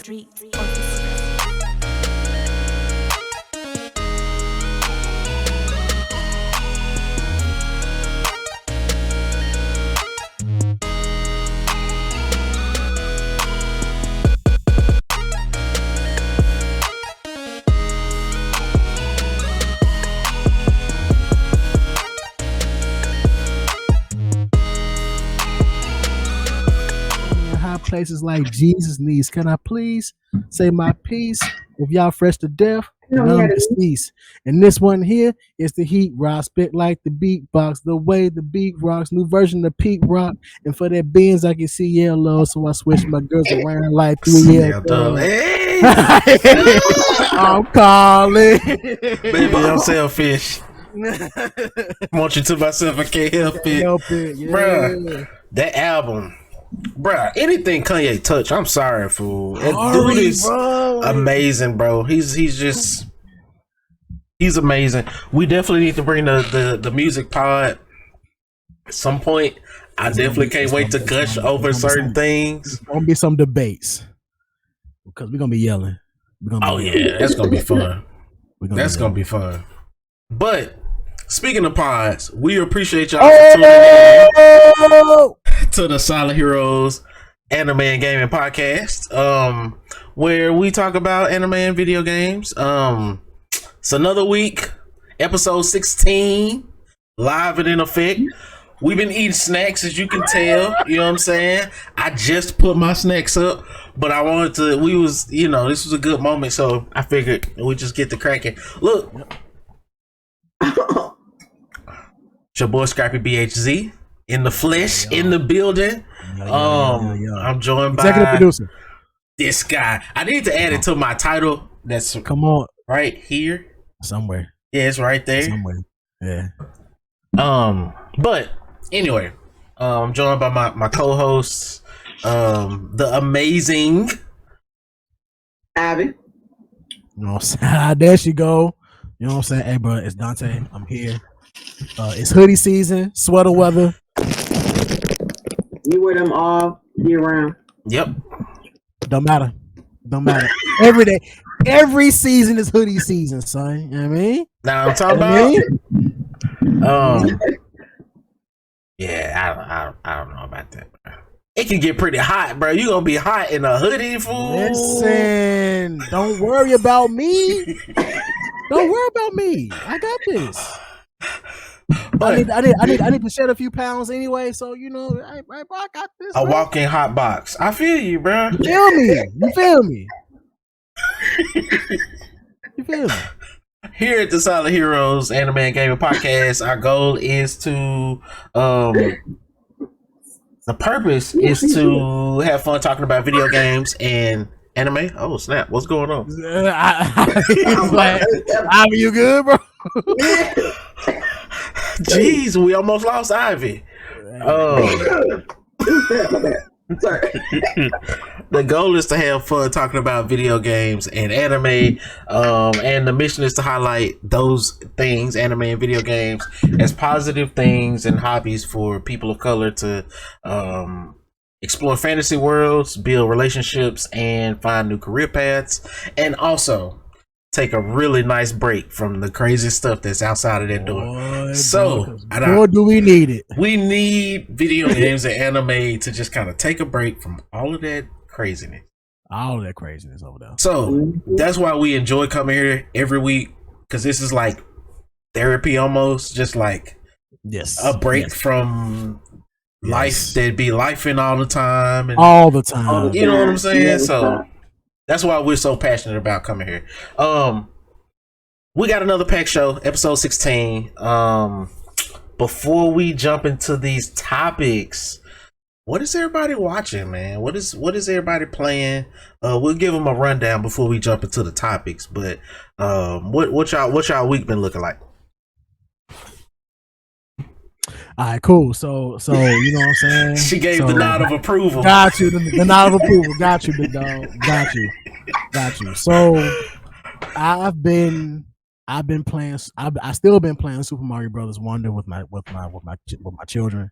streets, or the stress. Places like Jesus needs. Can I please say my piece? If y'all fresh to death, and I'm deceased. And this one here is the heat rock, spit like the beatbox, the way the beat rocks, new version of Pete Rock. And for that beans, I can see yellow, so I switch my girls around like 3 years ago. Hey. I'm calling. Baby, I'm selfish. Want you to myself, I can't help it. Yeah. Bruh, that album. Bruh, anything Kanye touch, I'm sorry, fool. That dude is amazing, bro. He's amazing. We definitely need to bring the music pod at some point. I definitely can't wait to gush over certain things. There's gonna be some debates because we're gonna be yelling. Yeah, that's gonna be fun. That's gonna be fun. But speaking of pods, we appreciate y'all for tuning in to the Silent Heroes Anime and Gaming Podcast, where we talk about anime and video games. It's another week, episode 16, live and in effect. We've been eating snacks, as you can tell. You know what I'm saying? I just put my snacks up, but I wanted to. This was a good moment, so I figured we just get to cracking. Look. It's your boy Scrappy BHZ in the flesh, in the building. I'm joined by executive producer. This guy. I need to add it to my title. That's come on right here somewhere. Yeah, it's right there somewhere. Yeah. But anyway, I'm joined by my co-hosts, the amazing Abby. You know what I'm saying? There she go. You know what I'm saying? Hey, bro, it's Dante. I'm here. It's hoodie season, sweater weather. You wear them all year round. Yep. Don't matter. Every day. Every season is hoodie season, son. You know what I mean? Now I'm talking about. Yeah, I don't know about that. It can get pretty hot, bro. You gonna be hot in a hoodie, fool. Listen, don't worry about me. Don't worry about me. I got this. But I need to shed a few pounds anyway. So I got this. A walking hot box. I feel you, bro. You feel me? Here at the Silent Heroes Anime and Gaming Podcast, our goal is to the purpose is to have fun talking about video games and anime. Oh snap! What's going on? Ivy, you good, bro? Jeez, we almost lost Ivy. Sorry. The goal is to have fun talking about video games and anime, and the mission is to highlight those things, anime and video games, as positive things and hobbies for people of color to explore fantasy worlds, build relationships, and find new career paths, and also take a really nice break from the crazy stuff that's outside of that door. Boy, do we need it. We need video games and anime to just kind of take a break from all of that craziness. All of that craziness over there. So that's why we enjoy coming here every week, because this is like therapy almost, just like a break from life that be lifing all the time. And, all the time. You know what I'm saying? So that's why we're so passionate about coming here. We got another pack show, episode 16. Before we jump into these topics, what is everybody watching, man? What is everybody playing? We'll give them a rundown before we jump into the topics. But what y'all week been looking like? All right, cool. So you know what I'm saying? She gave the nod of approval. Got you. The nod of approval. Got you, big dog. Got you. So I've been playing. I still been playing Super Mario Brothers Wonder with my children.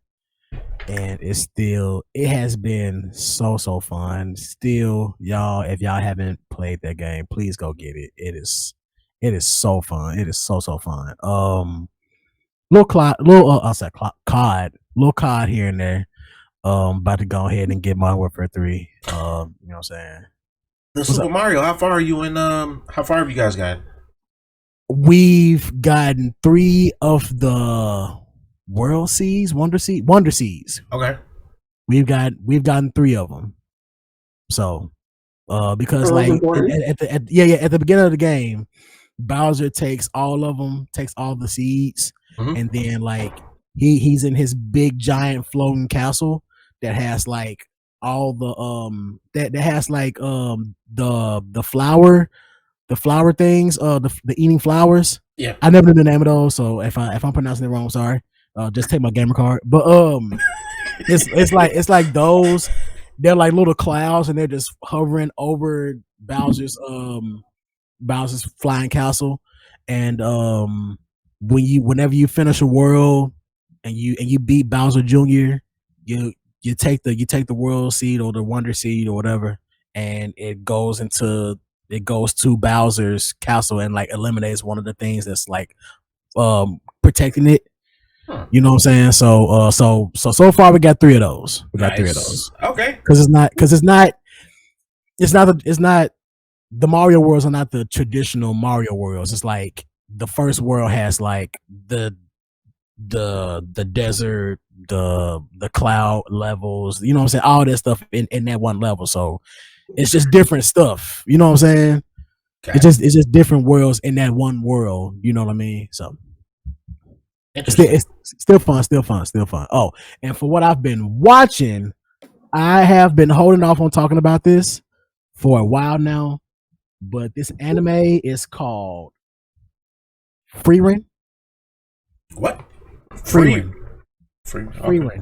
and it has been so fun. Still, y'all, if y'all haven't played that game, please go get it. It is so fun. It is so fun. Little COD here and there. About to go ahead and get Modern Warfare 3. You know what I'm saying? The Super Mario, how far are you in? How far have you guys gotten? We've gotten 3 of the World Seas, Wonder Seas. Okay. We've gotten 3 of them. So, because like at the beginning of the game, Bowser takes all of them, takes all the seeds, and then like he's in his big giant floating castle that has like all the that has like the flower things, the eating flowers. Yeah, I never knew the name of those, so if I'm pronouncing it wrong, sorry. Just take my gamer card. But it's like those. They're like little clouds, and they're just hovering over Bowser's flying castle. And whenever you finish a world and you beat Bowser Jr., you take the world seed or the wonder seed or whatever, and it goes to Bowser's castle and like eliminates one of the things that's like protecting it. You know what I'm saying? So far we got 3 of those. We got 3 of those. Okay. Because it's not the Mario worlds are not the traditional Mario worlds. It's like the first world has like the desert, the cloud levels, you know what I'm saying? All that stuff in that one level. So it's just different stuff. You know what I'm saying? Okay. It's just different worlds in that one world. You know what I mean? So it's still fun. Oh, and for what I've been watching, I have been holding off on talking about this for a while now, but this anime is called Frieren. What? Frieren. Okay.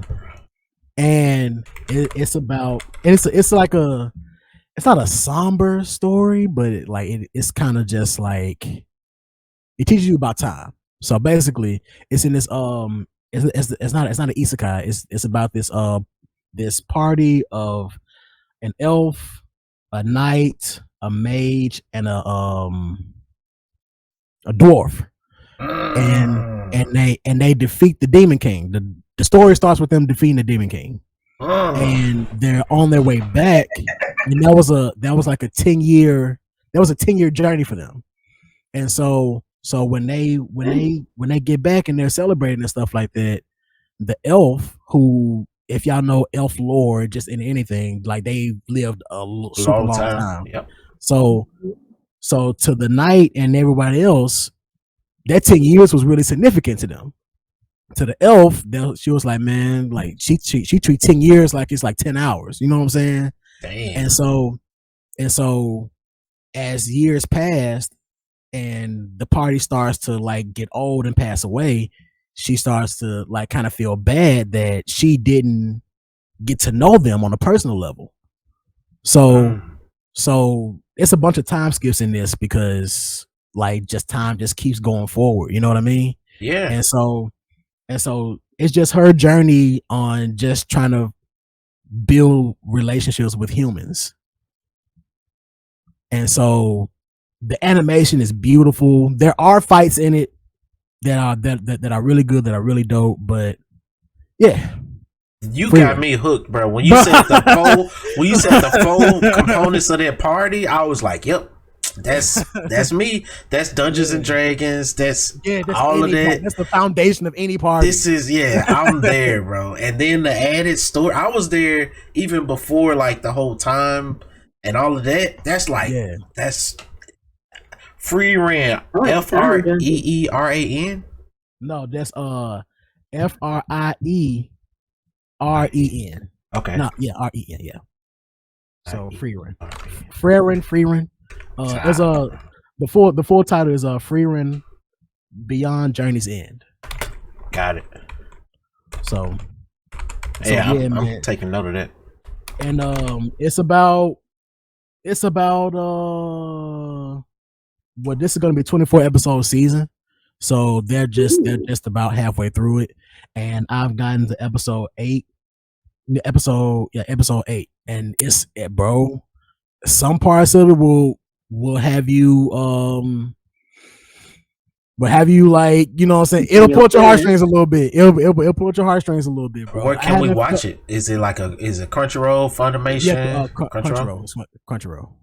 And it's about it's like it's not a somber story, but it's kind of just like it teaches you about time. So basically, it's in this it's not an isekai. It's about this party of an elf, a knight, a mage, and a dwarf, and they defeat the Demon King. The story starts with them defeating the Demon King, and they're on their way back. And that was like a 10-year journey for them, and so when they get back and they're celebrating and stuff like that, the elf, who, if y'all know elf lore, just in anything, like they lived a super long time. Yep. So to the knight and everybody else, that 10 years was really significant to them. To the elf, she was like, man, like she treats 10 years like it's like 10 hours. You know what I'm saying? Damn. And so as years passed and the party starts to like get old and pass away, she starts to like kind of feel bad that she didn't get to know them on a personal level. So it's a bunch of time skips in this because like just time just keeps going forward. You know what I mean? Yeah. And so it's just her journey on just trying to build relationships with humans. And so the animation is beautiful. There are fights in it that are really good, that are really dope, but yeah. You got me hooked, bro. When you said the full components of that party, I was like, yep. That's me. That's Dungeons and Dragons. That's all of that. That's the foundation of any party. This is I'm there, bro. And then the added story, I was there even before like the whole time and all of that. That's like that's Frieren. Freeran. No, that's Frieren. Okay. No, Ren. Yeah. So Frieren. There's the full title is Frieren Beyond Journey's End. Got it. So I'm taking note of that. And it's about this is going to be a 24 episode season. So they're just about halfway through it, and I've gotten to episode 8, and it's bro. Some parts of it will have you like, you know what I'm saying? It'll pull at your heartstrings a little bit. It'll pull at your heartstrings a little bit, bro. Where can we watch it? Is it Crunchyroll, Funimation? Yeah, Crunchyroll.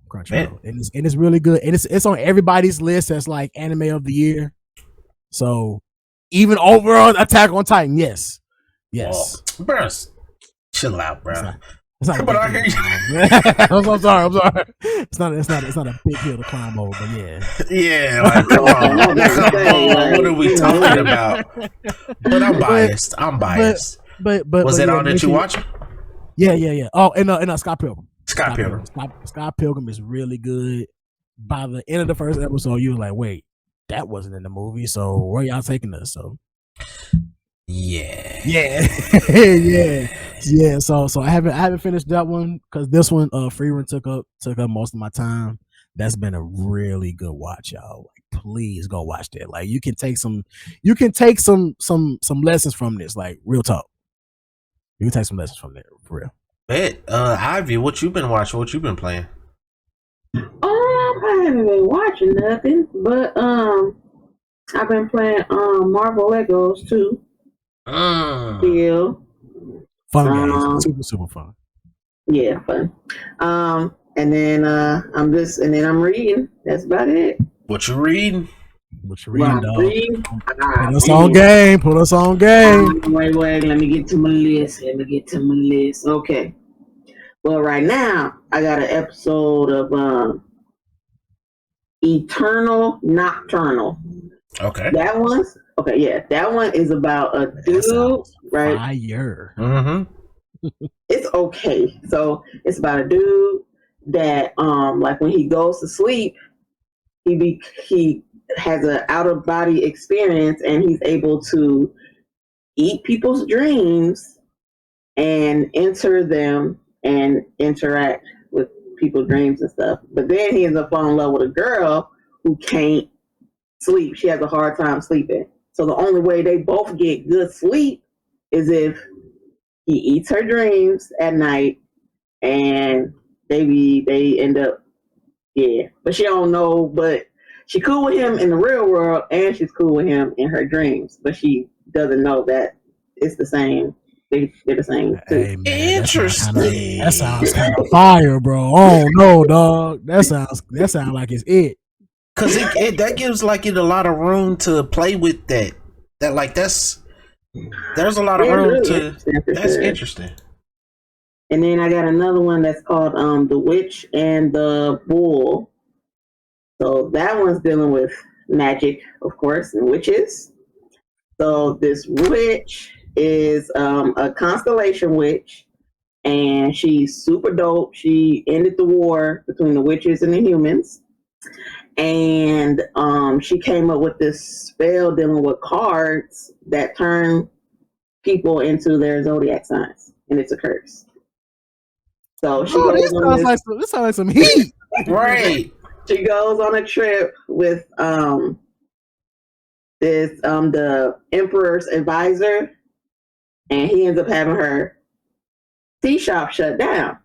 And it's really good. And it's on everybody's list as like anime of the year. So even over Attack on Titan, yes. Oh, bro, chill out, bro. It's not but I hear you. I'm sorry. It's not a big hill to climb over, but yeah. Yeah, like come on. What are we talking about? But I'm biased. But was it on that you watch? Yeah. Oh, and Scott Pilgrim. Scott Pilgrim. Scott Pilgrim is really good. By the end of the first episode, you're like, wait, that wasn't in the movie. So where y'all taking us? So yeah. So I haven't finished that one because this one, Free Run took up most of my time. That's been a really good watch, y'all. Like, please go watch that. Like, you can take some lessons from this. Like, real talk. You can take some lessons from there, for real. Bet, Ivy, what you been watching? What you been playing? I haven't been watching nothing, but I've been playing Marvel Legos too. Still fun games, super fun. Yeah, fun. And then I'm reading. That's about it. What you reading? Dog? Put us on game. Wait. Let me get to my list. Okay. Well, right now I got an episode of Eternal Nocturnal. Okay. That one is about a dude, right? Fire. Mm-hmm. It's okay. So it's about a dude that like when he goes to sleep, he has an out of body experience, and he's able to eat people's dreams and enter them and interact with people's dreams and stuff. But then he ends up falling in love with a girl who can't sleep. She has a hard time sleeping. So the only way they both get good sleep is if he eats her dreams at night, and they end up, but she don't know, but she cool with him in the real world, and she's cool with him in her dreams, but she doesn't know that it's the same. They're the same too. Hey, man, interesting. That sounds kind of fire, bro. Oh no, dog. That sounds like it's it. Cause that gives like it a lot of room to play with that. There's a lot of room to. That's interesting. And then I got another one that's called The Witch and the Bull. So that one's dealing with magic, of course, and witches. So this witch is a constellation witch, and she's super dope. She ended the war between the witches and the humans. And she came up with this spell dealing with cards that turn people into their zodiac signs, and it's a curse. So she goes this sounds like some heat. Right. She goes on a trip with the emperor's advisor, and he ends up having her tea shop shut down.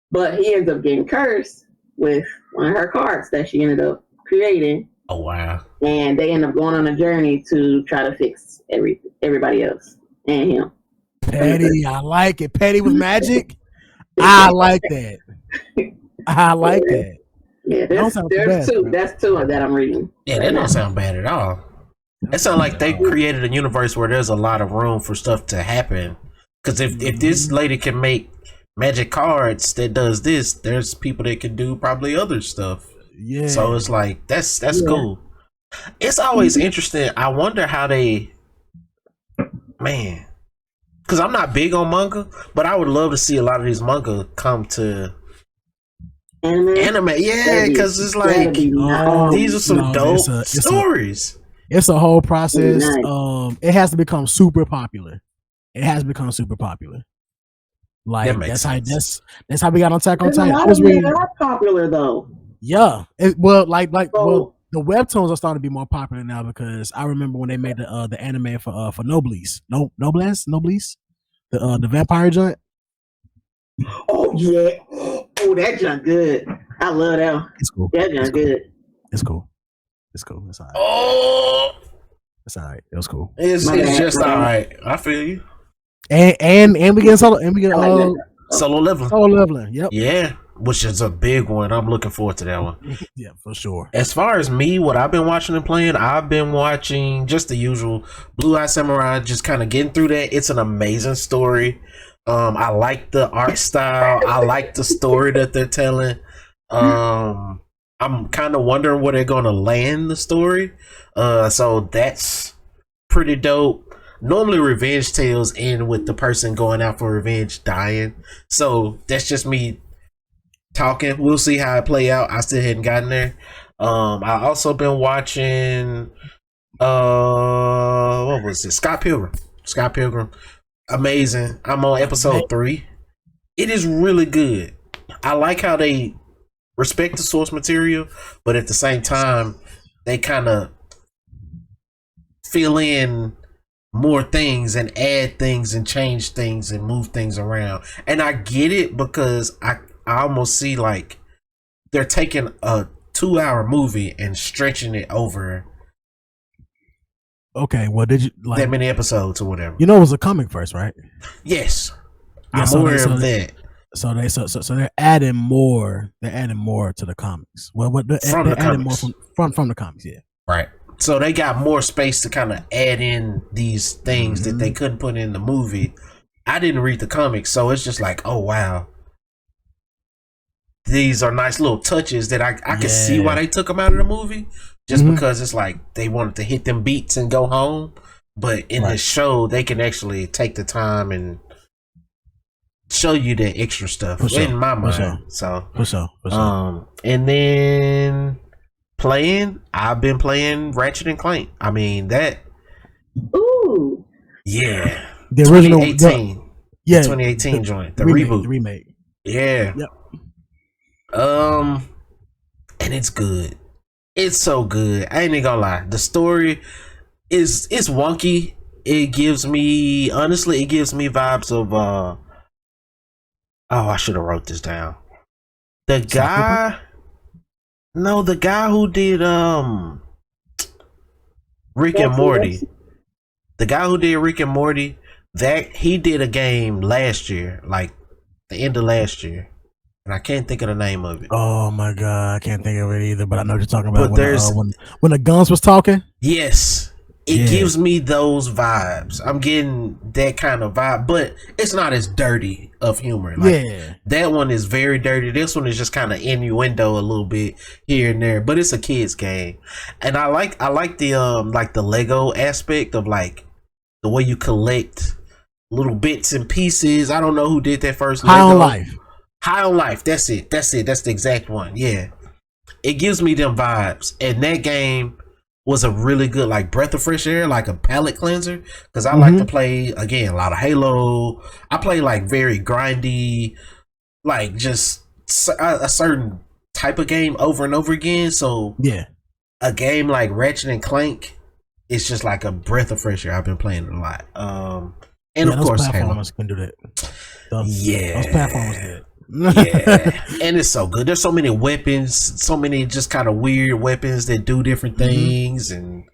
But he ends up getting cursed with one of her cards that she ended up creating. Oh wow. And they end up going on a journey to try to fix everybody else and him. Petty, I like it. Petty with magic. I like that. Yeah, there's two. That's two that I'm reading. Yeah, that don't sound bad at all. It sounds like they created a universe where there's a lot of room for stuff to happen. Because if this lady can make magic cards that does this, there's people that can do probably other stuff. Yeah. So it's like that's cool. It's always interesting. I wonder how they, man, because I'm not big on manga, but I would love to see a lot of these manga come to anime. Yeah, because it's like these are some dope stories. It's a whole process. It has to become super popular. Like that's how we got on Attack on Titan. I was reading. They're not popular though. Yeah. the webtoons are starting to be more popular now because I remember when they made the anime for Noblesse, Noblesse, the vampire joint. Oh yeah. Oh, that junk good. I love that one. It's cool. That junk good. It's cool. It's cool. It's all right. Oh, It's all right. It was cool. it's just all right. I feel you. And we get solo Solo leveling. solo leveling. Yep. Yeah, which is a big one. I'm looking forward to that one. Yeah, for sure. As far as me, what I've been watching and playing, I've been watching just the usual Blue Eye Samurai, just kind of getting through that. It's an amazing story. I like the art style. I like the story that they're telling. I'm kind of wondering where they're going to land the story. So that's pretty dope. Normally revenge tales end with the person going out for revenge dying. So that's just me talking. We'll see how it play out. I still hadn't gotten there. I also been watching what was it? Scott Pilgrim. Amazing. I'm on episode 3. It is really good. I like how they respect the source material, but at the same time they kind of fill in more things and add things and change things and move things around. And I get it because I almost see like they're taking a 2-hour movie and stretching it over Okay, well, did you like that many episodes or whatever? You know, it was a comic first, right? Yes, Yeah, I'm aware of that. So they're adding more. They're adding more to the comics. Well, they're adding more from the comics. Yeah, right. So they got more space to kind of add in these things that they couldn't put in the movie. I didn't read the comics, so it's just like, oh wow, these are nice little touches that I can see why they took them out of the movie. Just because it's like they wanted to hit them beats and go home, but in the show they can actually take the time and show you the extra stuff in my mind. So for sure. And then I've been playing Ratchet and Clank. I mean that. Ooh. Yeah. The original 2018. Yeah. 2018 joint. The remake, reboot. The remake. Yeah. Yep. And it's good. It's so good. I ain't even gonna lie. The story is wonky. It gives me vibes of I should have wrote this down. The guy who did Rick and Morty. The guy who did Rick and Morty, that he did a game last year, like the end of last year. And I can't think of the name of it. Oh my god, I can't think of it either. But I know what you're talking about. But when the guns was talking. Yes, it gives me those vibes. I'm getting that kind of vibe, but it's not as dirty of humor. Like, that one is very dirty. This one is just kind of innuendo a little bit here and there, but it's a kid's game, and I like the Lego aspect of like the way you collect little bits and pieces. I don't know who did that first. High on Life. High on Life. That's it. That's the exact one. Yeah. It gives me them vibes. And that game was a really good, like, breath of fresh air, like a palate cleanser. Because I like to play, again, a lot of Halo. I play, like, very grindy, like, just a certain type of game over and over again. So, a game like Ratchet and Clank is just like a breath of fresh air. I've been playing it a lot. And of course, Halo. Can do that. Those platforms did. Yeah, and it's so good. There's so many weapons, so many just kind of weird weapons that do different things, and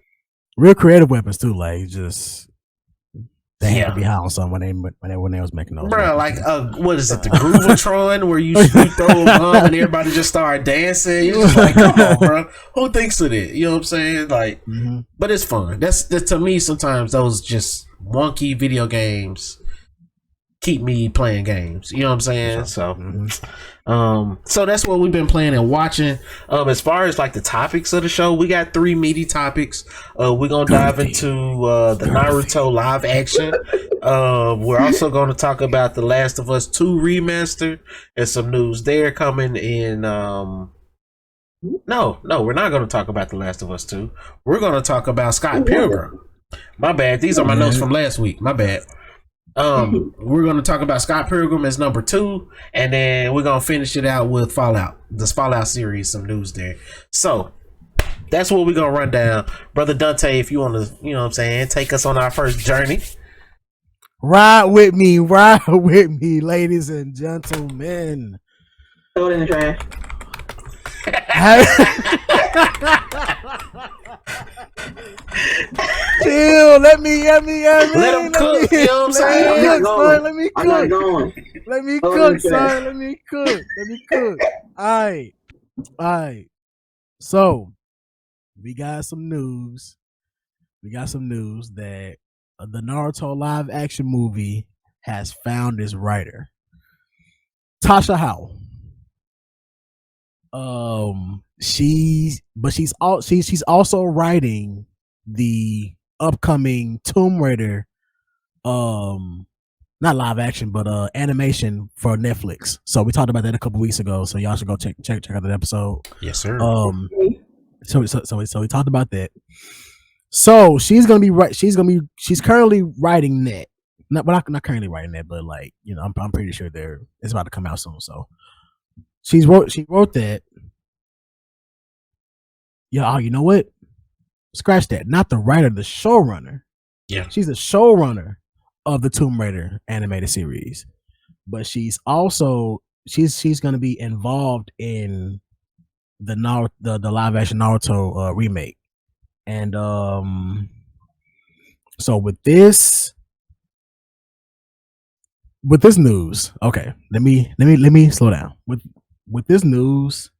real creative weapons too. Like just they had to be high on something when they was making those. Bro, like what is it, the Groovatron, where you throw a bomb and everybody just start dancing? You're just like, come on, bro, who thinks of it? You know what I'm saying? Like, but it's fun. That's to me. Sometimes those just wonky video games keep me playing games, you know what I'm saying? So so that's what we've been playing and watching. As far as like the topics of the show, we got 3 meaty topics. We're gonna dive into the Naruto live action. We're also gonna talk about The Last of Us 2 remaster and some news there coming in. No, we're not gonna talk about The Last of Us 2. We're gonna talk about Scott Pilgrim. My bad, these are my notes from last week. My bad. We're going to talk about Scott Pilgrim as number 2, and then we're going to finish it out with Fallout, this Fallout series, some news there. So that's what we're gonna run down. Brother Dante, if you want to, you know what I'm saying, take us on our first journey. Ride with me, ladies and gentlemen. Throw it in the trash. Chill, let me Let him cook, you know what I'm saying? Let me cook. I'm not going. Let me Throw it in cook, the trash. son. Let me cook. All right. So we got some news. That the Naruto live action movie has found its writer, Tasha Howe. She's also writing the upcoming Tomb Raider, not live action, but animation for Netflix. So we talked about that a couple weeks ago. So y'all should go check out that episode. Yes, sir. So we talked about that. So she's currently writing that. Not currently writing that, but like, you know, I'm pretty sure it's about to come out soon. So she wrote that. Yeah, you know what? Scratch that. Not the writer, the showrunner. Yeah. She's the showrunner of the Tomb Raider animated series. But she's also she's gonna be involved in the live action Naruto remake. And so with this news, okay, let me slow down. With this news,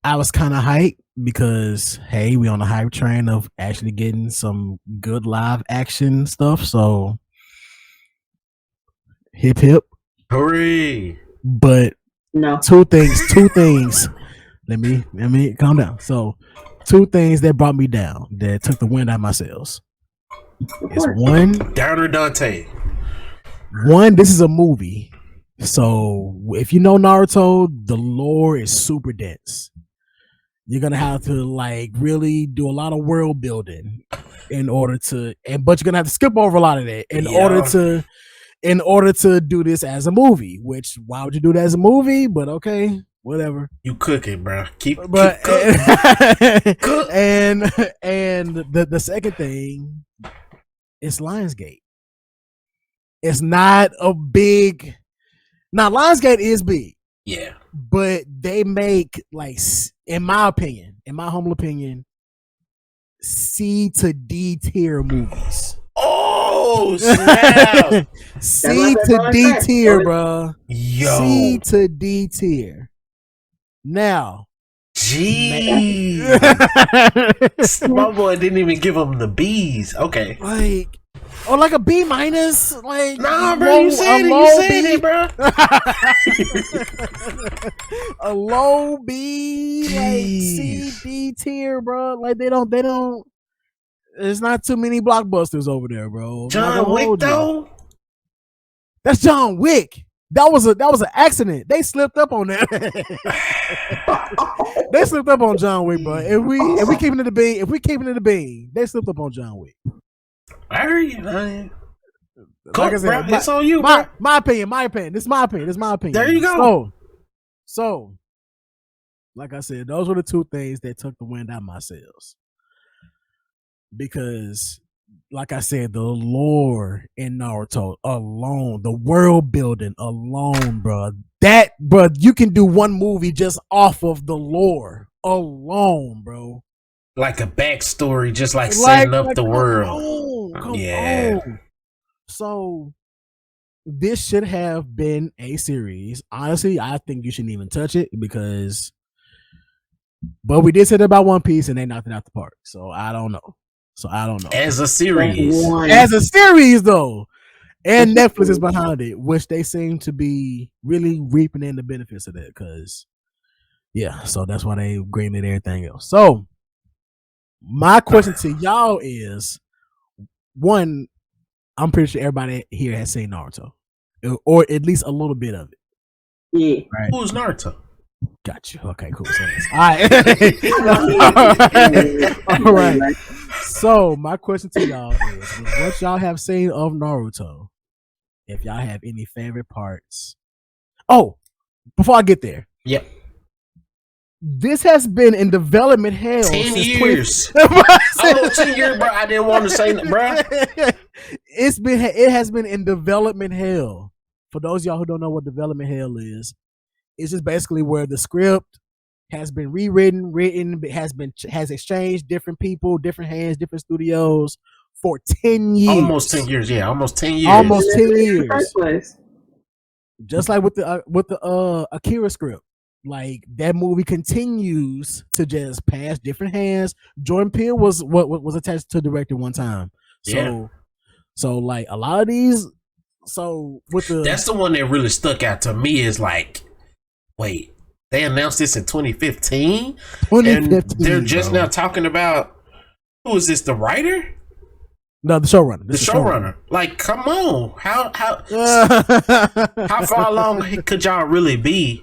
I was kind of hyped because, hey, we on the hype train of actually getting some good live action stuff. So hip hooray! But no, two things. Let me calm down. So, two things that brought me down, that took the wind out of my sails. Is one, Downer Dante. One, this is a movie. So if you know Naruto, the lore is super dense. You're gonna have to like really do a lot of world building in order to, but you're gonna have to skip over a lot of that in order to do this as a movie. Which, why would you do that as a movie? But okay, whatever. You cooking, bro. Keep cooking. And the second thing is Lionsgate. It's not a big. Now Lionsgate is big. Yeah. But they make, like, in my humble opinion, C to D tier movies. Oh, snap. C to D tier, bro. Yo. C to D tier. Now. Gee. My boy didn't even give him the B's. Okay. Like, or like a B minus, like, nah, bro, you said it, bro. A low B, like C, D tier, bro. Like they don't. There's not too many blockbusters over there, bro. John Wick, though. That's John Wick. That was an accident. They slipped up on that. They slipped up on John Wick, bro. If we keeping it the bean, they slipped up on John Wick. I heard you, man. Like I said, it's on you, bro. My opinion. This is my opinion. There you go. So, like I said, those were the two things that took the wind out of my sails. Because, like I said, the lore in Naruto alone, the world building alone, bro. You can do one movie just off of the lore alone, bro. Like a backstory, just like setting up the world. Come on. So this should have been a series. Honestly, I think you shouldn't even touch it but we did say that about One Piece and they knocked it out the park. So I don't know. As a series. Though. And Netflix is behind it, which they seem to be really reaping in the benefits of that. Because, yeah, so that's why they greenlit everything else. So my question to y'all is, one, I'm pretty sure everybody here has seen Naruto, or at least a little bit of it. Yeah. Right? Who's Naruto? Got you. Okay, cool. So, all right. So my question to y'all is, what y'all have seen of Naruto, if y'all have any favorite parts. Oh, before I get there. Yep. This has been in development hell 10 since years. Almost 10 years, bro. I didn't want to say that, bro. It has been in development hell. For those of y'all who don't know what development hell is, it's just basically where the script has been rewritten, has exchanged different people, different hands, different studios for 10 years. Almost 10 years, yeah. Almost 10 years. Almost 10 years. Just like with the Akira script. Like that movie continues to just pass different hands. Jordan Peele was attached to director one time. So like a lot of these. So with that's the one that really stuck out to me is like, wait, they announced this in 2015, and they're just now talking about who is this? The writer? No, the showrunner. The showrunner. Like, come on, how far along could y'all really be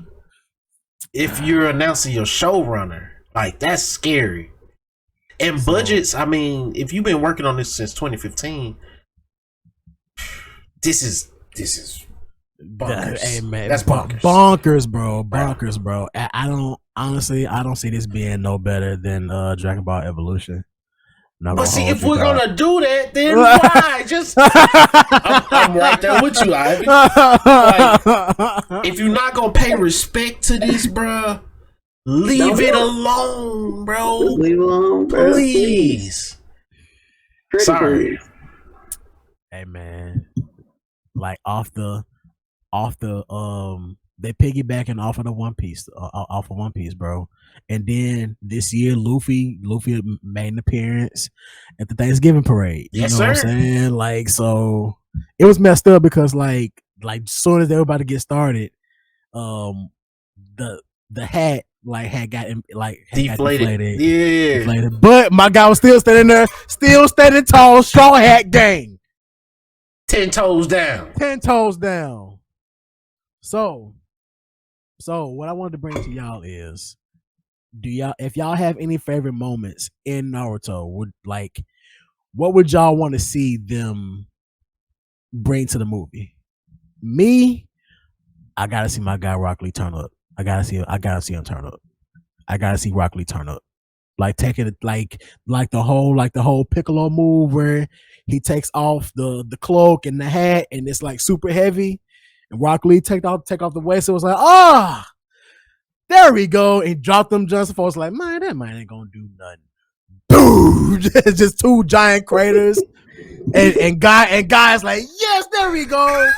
if you're announcing your showrunner? Like, that's scary. And budgets. I mean, if you've been working on this since 2015. This is bonkers. Hey man, that's bonkers. Bonkers, bro. I don't see this being no better than Dragon Ball Evolution. But see, if we're gonna do that, then why? Just I'm right there with you, Ivy. Like, if you're not gonna pay respect to this, bro, leave it alone, bro. Leave it alone, bro. Please. Sorry. Hey man. Like off the they piggybacking off of the One Piece, bro. And then this year, Luffy made an appearance at the Thanksgiving parade. You know what I'm saying? Like, so it was messed up because like as soon as they were about to get started, the hat had deflated. Deflated. But my guy was still standing there, still standing tall, straw hat gang. 10 toes down. 10 toes down. So what I wanted to bring to y'all is, if y'all have any favorite moments in Naruto, what would y'all want to see them bring to the movie? Me, I gotta see my guy Rock Lee turn up. I gotta see him turn up. I gotta see Rock Lee turn up. Like taking it like the whole Piccolo move where he takes off the cloak and the hat and it's like super heavy, and Rock Lee take off the waist. So it was like, there we go, and dropped them just for us. Like, man, that man ain't gonna do nothing. Boom! Just two giant craters, and guys like, yes, there we go.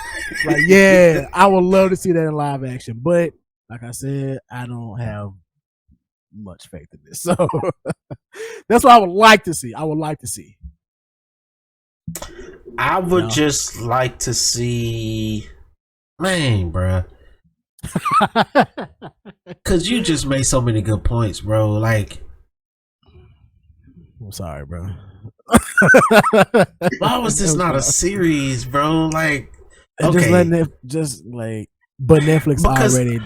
Like, yeah, I would love to see that in live action, but like I said, I don't have much faith in this. So that's what I would like to see. I would just like to see, man, bro. Cause you just made so many good points, bro. Like, I'm sorry, bro. Why was this not a series, bro? Like, okay, just letting it, but Netflix already.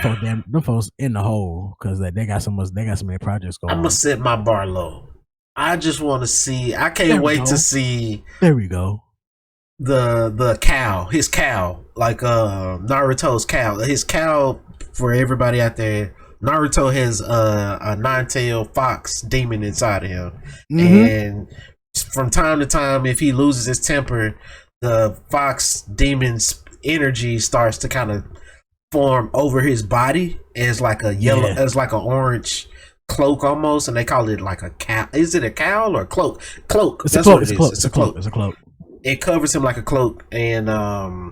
Them folks in the hole because they got so many projects going. I'm gonna set my bar low. I just want to see. I can't wait to see. There we go. The cow, his cow, like Naruto's cow. His cow, for everybody out there, Naruto has a nine-tailed fox demon inside of him, and from time to time, if he loses his temper, the fox demon's energy starts to kind of form over his body as like a yellow, as like an orange cloak almost, and they call it like a cow. Is it a cowl or a cloak? Cloak. It's That's a cloak. What it is. It's a cloak. It's a cloak. It covers him like a cloak, and I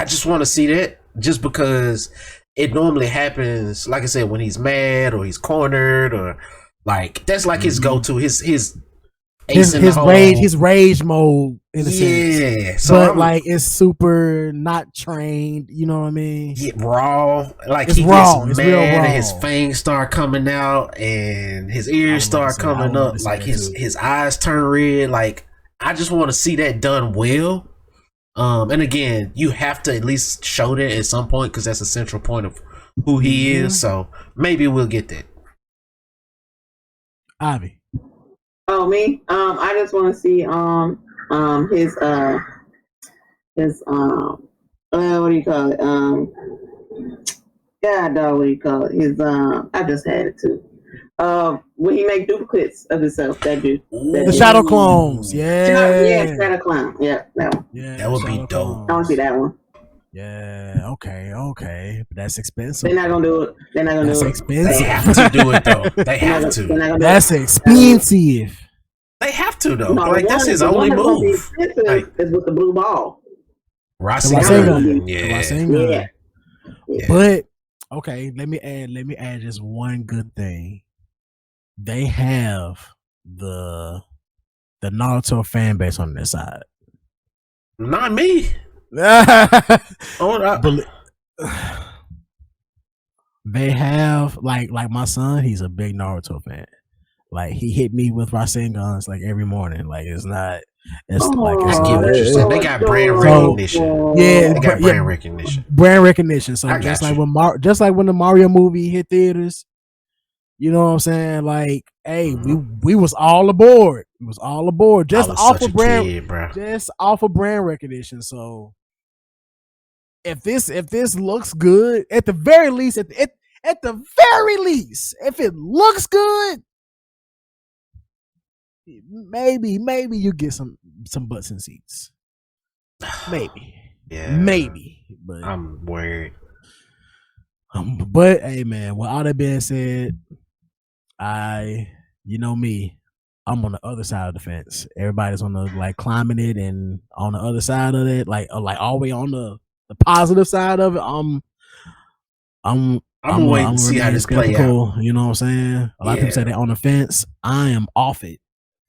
just want to see that, just because it normally happens, like I said, when he's mad or he's cornered, or like that's like his go-to, his rage mode in a sense. Yeah, so but it's super not trained. You know what I mean? Yeah, raw. Like it's he raw. gets mad, and his fangs start coming out, and his ears start coming up. Like his eyes turn red. Like, I just want to see that done well. And again, you have to at least show that at some point, because that's a central point of who he is. So maybe we'll get that. Ivy. Oh, me? I just want to see his what do you call it? God dog, what do you call it? His I just had it too. When he make duplicates of himself, that dude. The Shadow Clones. Yeah. Shadow Clone. Yeah, that one. Yeah. That would be Shadow dope. I want to see that one. Yeah. Okay. But that's expensive. They're not gonna do it. That's expensive. They have to do it though. They have to. That's expensive. They have to though. No, like that's his only move. Is with the blue ball. Rasengan. Yeah. But okay, let me add just one good thing. They have the Naruto fan base on their side. Not me. They have like my son, he's a big Naruto fan. Like he hit me with Rasengans like every morning. Like it's not. It's like it's I get what you're saying. They got brand recognition. Yeah, they got brand recognition. Brand recognition. So just like when the Mario movie hit theaters, you know what I'm saying? Like, hey, we was all aboard. We was all aboard just off of brand recognition. So if this looks good, at the very least, if it looks good, maybe you get some butts and seats. Maybe. Yeah. Maybe. But I'm worried. But hey man, with all that being said, you know me, I'm on the other side of the fence. Everybody's on the like climbing it, and on the other side of it, like all the way on the positive side of it, I'm waiting to see how this play out. You know what I'm saying? A lot of people say they're on the fence. I am off it,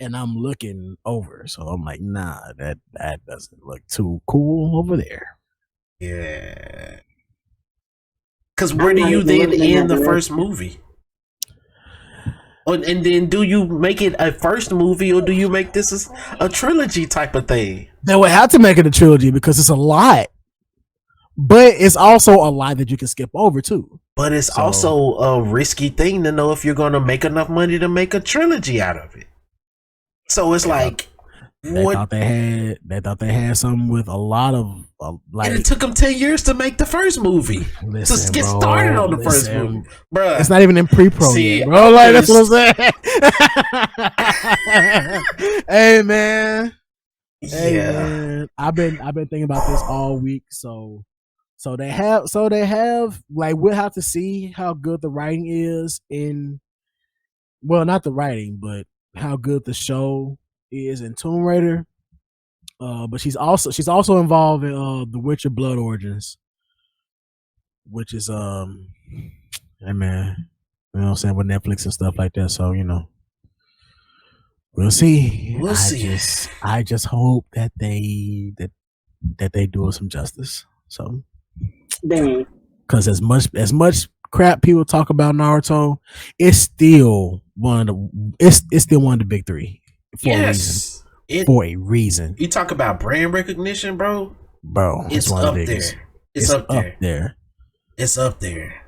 and I'm looking over. So I'm like, nah, that doesn't look too cool over there. Yeah. Because where do you then end the first movie? And then do you make it a first movie, or do you make this a trilogy type of thing? They would have to make it a trilogy because it's a lot. But it's also a lot that you can skip over too. But it's also a risky thing to know if you're going to make enough money to make a trilogy out of it. So it's like they thought they had something with a lot of like. And it took them 10 years to make the first movie. To get started on the first movie, bro. It's not even in pre-pro yet, bro. Like that's what I'm saying. Hey man. I've been thinking about this all week. So they have like, we'll have to see how good the writing is in. Well, not the writing, but how good the show is in Tomb Raider, but she's also involved in The Witcher Blood Origins, which is hey man, you know what I'm saying, with Netflix and stuff like that. So we'll see. I just hope that they do some justice. So, because as much crap people talk about Naruto, it's still one of the big three. For a reason. You talk about brand recognition, bro. It's up there. It's up there. It's up there.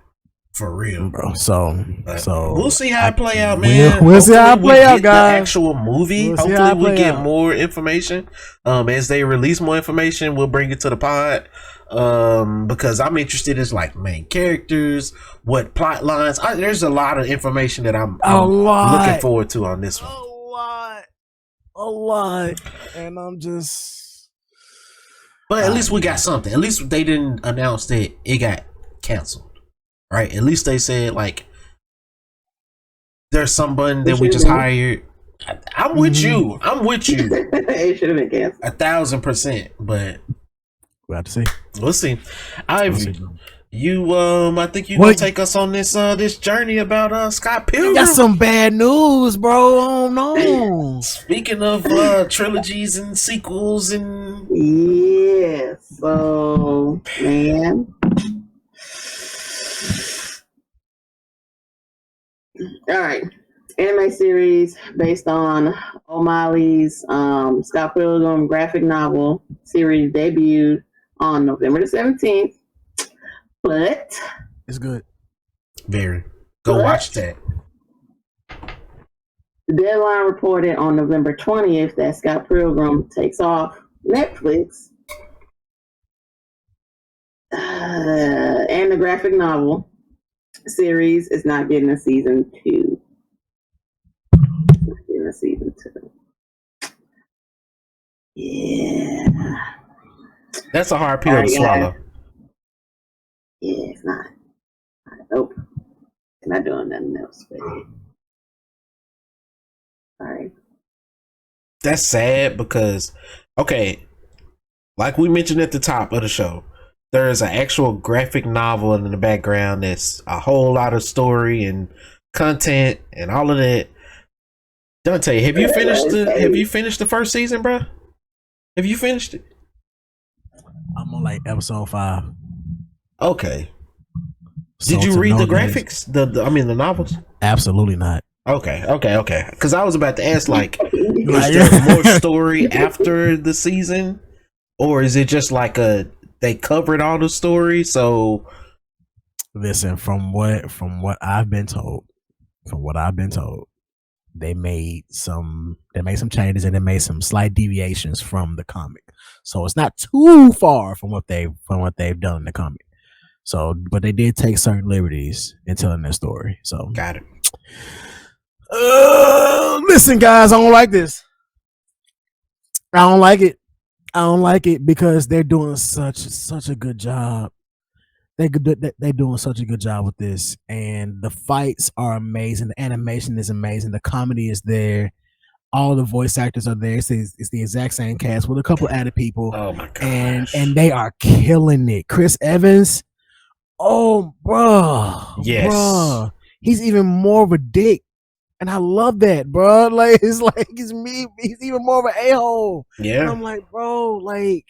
For real, bro. So we'll see how it play out, man. We'll see how it play out, guys. The actual movie. Hopefully we get more information. As they release more information, we'll bring it to the pod. Because I'm interested in like main characters, what plot lines. There's a lot of information that I'm looking forward to on this one. A lot, and I'm just. But at least we got something. At least they didn't announce that it got canceled, right? At least they said like there's somebody that we just hired. I'm with you. It should have been canceled 1,000%. But we'll have to see. We'll see. I think you gonna take us on this journey about Scott Pilgrim. Got some bad news, bro. Oh no. Speaking of trilogies and sequels and so man. All right. Anime series based on O'Malley's Scott Pilgrim graphic novel series debuted on November the 17th. But it's good. Very. Go watch that. The Deadline reported on November 20th that Scott Pilgrim takes off Netflix and the graphic novel series is not getting a season 2. It's not getting a season 2. Yeah. That's a hard pill to swallow. Yeah, it's not. Nope. It's not doing nothing else with it. Sorry. That's sad because, okay, like we mentioned at the top of the show, there is an actual graphic novel in the background that's a whole lot of story and content and all of that. Dante, have you finished the first season, bro? Have you finished it? I'm on like episode 5. Okay. Did you read the graphics? The novels? Absolutely not. Okay. Because I was about to ask, like, is there more story after the season, or is it just like they covered all the story? So, listen, from what I've been told, they made some changes and they made some slight deviations from the comic. So it's not too far from what they've done in the comic. So, but they did take certain liberties in telling their story. So, got it. Listen, guys, I don't like this. I don't like it because they're doing such a good job. They're doing such a good job with this, and the fights are amazing. The animation is amazing. The comedy is there. All the voice actors are there. It's the exact same cast with a couple added people. Oh my gosh. And they are killing it. Chris Evans. Oh, bro. Yes. Bruh. He's even more of a dick. And I love that, bro. Like, it's like he's even more of an a-hole. Yeah. And I'm like, bro, like,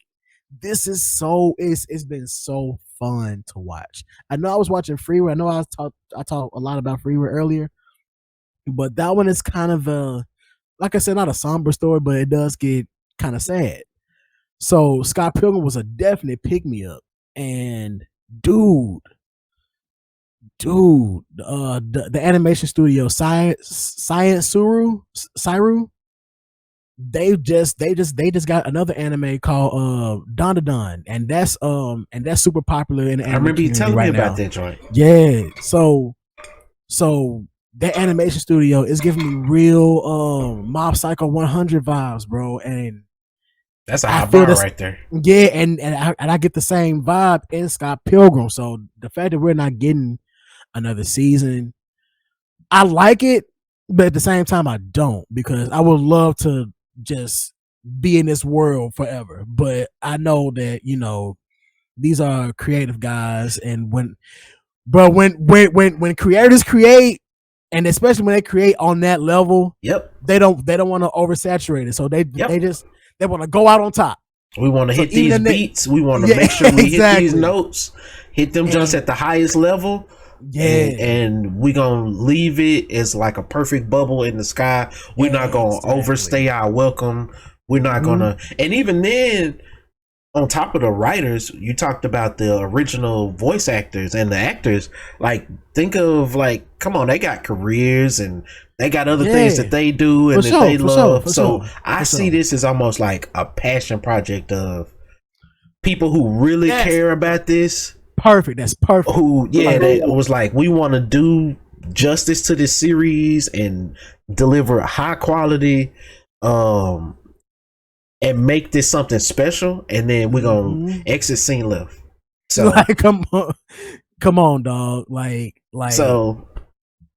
this is it's been so fun to watch. I know I was watching Freeway. I know I talked a lot about Freeway earlier. But that one is kind of like I said, not a somber story, but it does get kind of sad. So Scott Pilgrim was a definite pick-me-up. And dude, the animation studio Science Suru, they just got another anime called Don Da Don, and that's super popular in the anime. I remember you telling right me now. about that joint. Yeah, so that animation studio is giving me real Mob Psycho 100 vibes, bro, and that's a high bar right there. Yeah, and I get the same vibe in Scott Pilgrim. So the fact that we're not getting another season, I like it, but at the same time I don't, because I would love to just be in this world forever. But I know that, you know, these are creative guys, and when creators create, and especially when they create on that level, yep, they don't want to oversaturate it. So they want to go out on top. We want to hit these beats. We want to make sure we hit these notes, hit them just at the highest level. Yeah, and we gonna leave it as like a perfect bubble in the sky. We're not gonna overstay our welcome. We're not gonna, and even then, on top of the writers, you talked about the original voice actors and the actors. Like, think of, like, come on, they got careers and they got other things that they do and they love. So I see this as almost like a passion project of people who really care about this. Perfect. That's perfect. Who, they was like, we want to do justice to this series and deliver a high quality, and make this something special, and then we're gonna exit scene left. So, like, come on, dog. Like, so,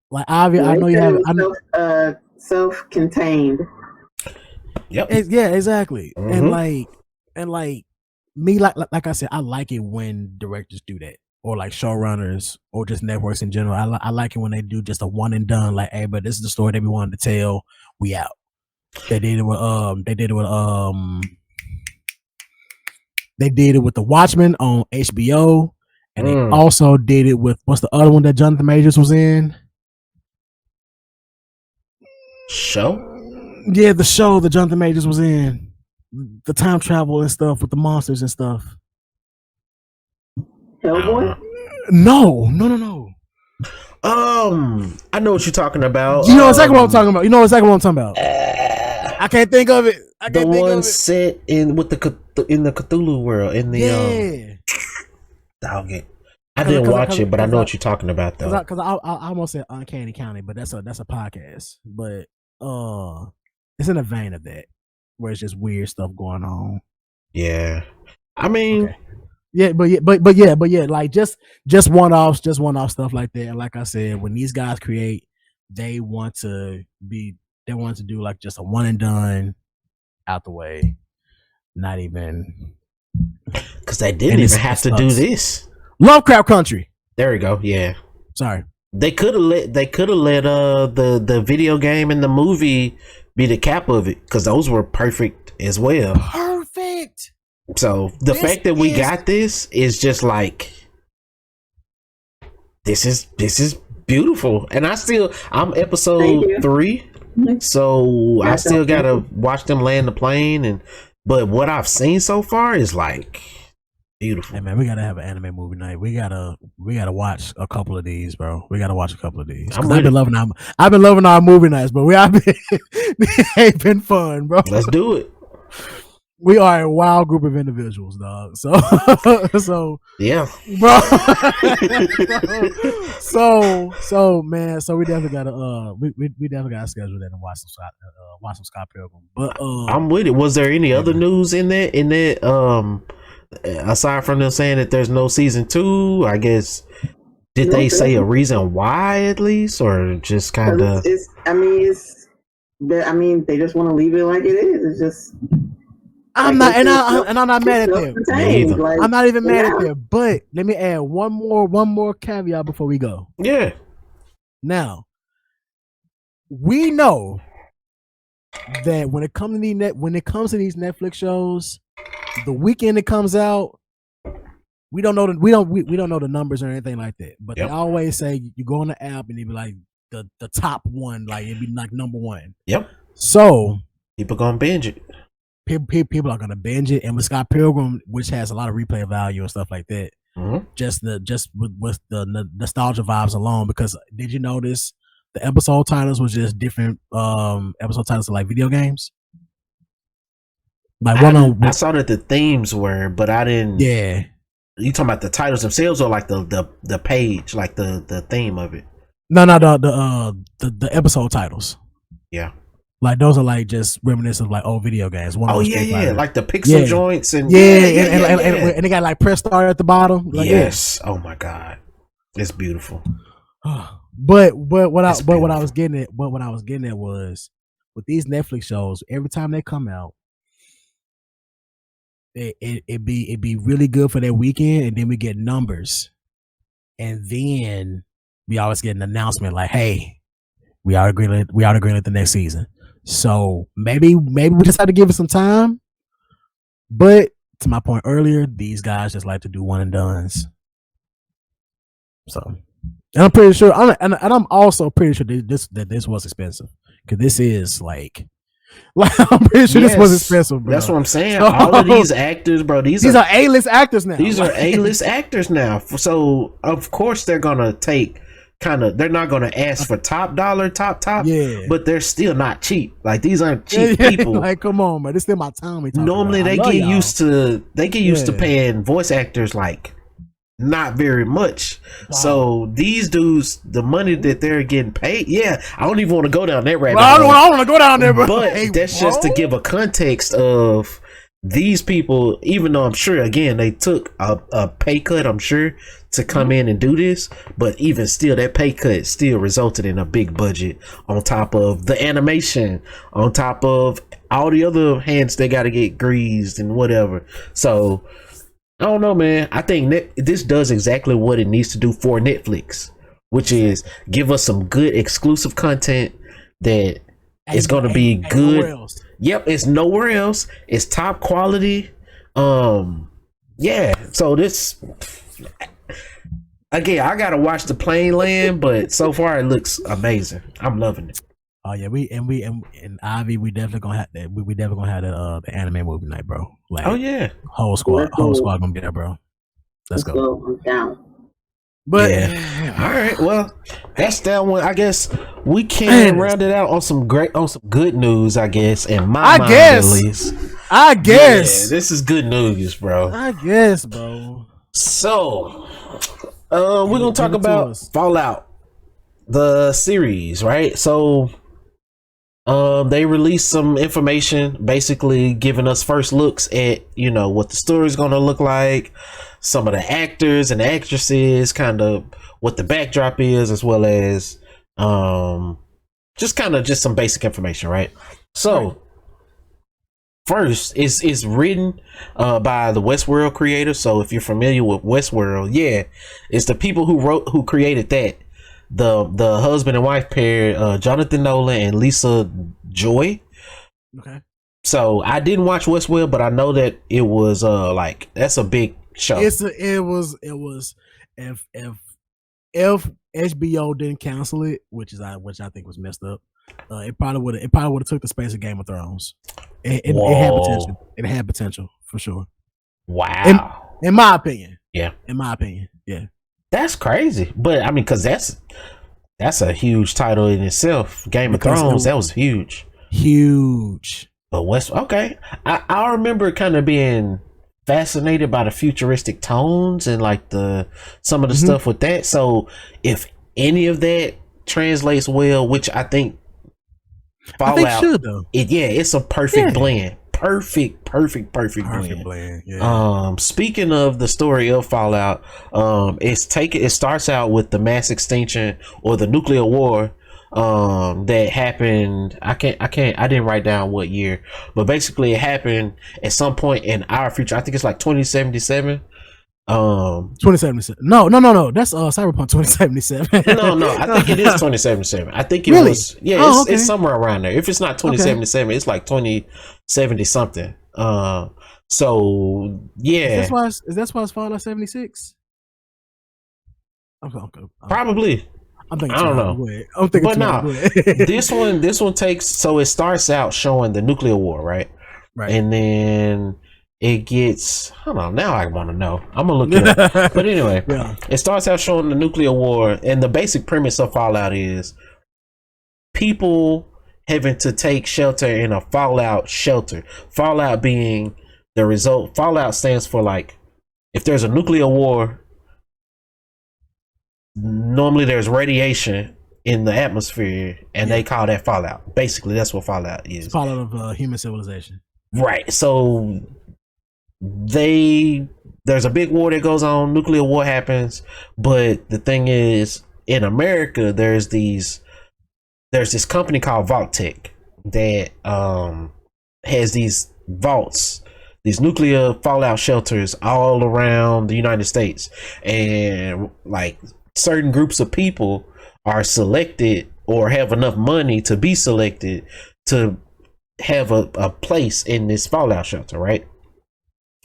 like, Avi, I know you have self-contained. Yep. Yeah, exactly. And like me, like I said, I like it when directors do that, or like showrunners, or just networks in general. I like it when they do just a one and done. Like, hey, but this is the story that we wanted to tell. We out. They did it with The Watchmen on HBO, and they also did it with, what's the other one that Jonathan Majors was in? Show? Yeah, the show that Jonathan Majors was in. The time travel and stuff with the monsters and stuff. Hellboy? No. I know what you're talking about. You know exactly what I'm talking about. I can't think of it. The one set in with in the Cthulhu world, in the dog it. I didn't watch it, but I know what you're talking about though. Because I almost said Uncanny County, but that's a podcast. But it's in the vein of that, where it's just weird stuff going on. Yeah, I mean, okay. yeah, like just one-offs, stuff like that. And like I said, when these guys create, they want to do like just a one and done, out the way, not even because they didn't even have to do this. Lovecraft Country. There we go. Yeah. Sorry. They could have let the video game and the movie be the cap of it, because those were perfect as well. Perfect. So the fact that we got this is just like, this is beautiful. And I'm episode 3, so I still gotta watch them land the plane. But what I've seen so far is like beautiful. Hey man, we gotta have an anime movie night. We gotta watch a couple of these, bro. We gotta watch a couple of these. I've been loving our movie nights, but they've been fun, bro. Let's do it. We are a wild group of individuals, dog. So yeah, bro. so man, so we definitely gotta we definitely gotta schedule that and watch some Scott Pilgrim. But I'm with it. Was there any other news in that aside from them saying that there's no season 2? I guess did they say a reason why at least, or just kind of? I mean, they just want to leave it like it is. It's just. I'm not mad at them. Like, I'm not even mad at them. But let me add one more caveat before we go. Yeah. Now, we know that when it comes to these Netflix shows, the weekend it comes out, we don't know the numbers or anything like that. But they always say you go on the app and it be like the top one, like it'd be like number 1. Yep. So people gonna binge it. People are gonna binge it, and with Scott Pilgrim, which has a lot of replay value and stuff like that, just with the nostalgia vibes alone. Because did you notice the episode titles was just different episode titles of like video games? Like I saw that the themes were, but I didn't. Yeah, you talking about the titles themselves or like the page, like the theme of it? No, the episode titles. Yeah. Like those are like just reminiscent of like old video games. Like the pixel joints and and they got like press start at the bottom. Like, yes. Oh my god, it's beautiful. But what I was getting at was with these Netflix shows, every time they come out, it'd be really good for that weekend, and then we get numbers, and then we always get an announcement like, "Hey, we are agreeing at the next season." So maybe we just have to give it some time. But to my point earlier, these guys just like to do one and dones. So, and I'm pretty sure, I'm also pretty sure that this was expensive, because this is like I'm pretty sure this was expensive, bro. That's what I'm saying. All of these actors, bro, these are A-list actors now. These are A-list actors now. So of course they're gonna take. They're not going to ask for top dollar, but they're still not cheap. Like, these aren't cheap people. Like, come on, man, this is my time. Normally they get used to paying voice actors like not very much. Wow. So these dudes, the money that they're getting paid, I don't even want to go down that rabbit hole. I don't want to go down there, bro. But that's just to give a context of these people. Even though I'm sure, again, they took a pay cut, I'm sure, to come in and do this, but even still, that pay cut still resulted in a big budget on top of the animation, on top of all the other hands they got to get greased and whatever. So I don't know, man. I think this does exactly what it needs to do for Netflix, which is give us some good exclusive content that is going to be good. Yep, it's nowhere else. It's top quality. So this. Again, I gotta watch the plane land, but so far it looks amazing. I'm loving it. Oh yeah, and Ivy, we definitely gonna have that. We definitely gonna have the anime movie night, bro. Like, oh yeah, whole squad gonna be there, bro. Let's go. I'm down. But all right, well, that's that one. I guess we can round it out on some good news. I guess in my mind, at least. I guess this is good news, bro. I guess, bro. So, We're gonna talk about Fallout, the series, right? So they released some information basically giving us first looks at, you know, what the story's gonna look like, some of the actors and actresses, kind of what the backdrop is, as well as just some basic information, right? So first is written by the Westworld creators. So if you're familiar with Westworld, yeah, it's the people who created that. The husband and wife pair, Jonathan Nolan and Lisa Joy. Okay. So I didn't watch Westworld, but I know that it was like, that's a big show. It was if HBO didn't cancel it, which I think was messed up, it probably would have took the space of Game of Thrones. It had potential. It had potential for sure. Wow. In my opinion. Yeah. In my opinion. Yeah. That's crazy, but I mean, because that's a huge title in itself. Game of Thrones, that was huge. But okay, I remember kind of being fascinated by the futuristic tones and like some of the stuff with that. So if any of that translates well, which I think Fallout should though. It's a perfect blend. Perfect blend. Yeah. Speaking of the story of Fallout, it starts out with the mass extinction or the nuclear war that happened. I didn't write down what year, but basically it happened at some point in our future. I think it's like 2077. 2077. No. That's Cyberpunk 2077. no. I think it is 2077. I think it was. Yeah, it's somewhere around there. If it's not 2077, it's like 2070 something. So yeah. That's why it's Fallout 76. Probably. I don't know. This one takes. So it starts out showing the nuclear war, right? Right. And then it gets, hold on, now I want to know. I'm gonna look it up. But anyway, it starts out showing the nuclear war, and the basic premise of Fallout is people having to take shelter in a Fallout shelter. Fallout being the result. Fallout stands for, like, if there's a nuclear war, normally there's radiation in the atmosphere, and they call that Fallout. Basically, that's what Fallout is. It's Fallout of human civilization. Right. So there's a big war that goes on, nuclear war happens, but the thing is, in America there's this company called Vault-Tec that has these vaults, these nuclear fallout shelters all around the United States, and like certain groups of people are selected or have enough money to be selected to have a place in this fallout shelter, right?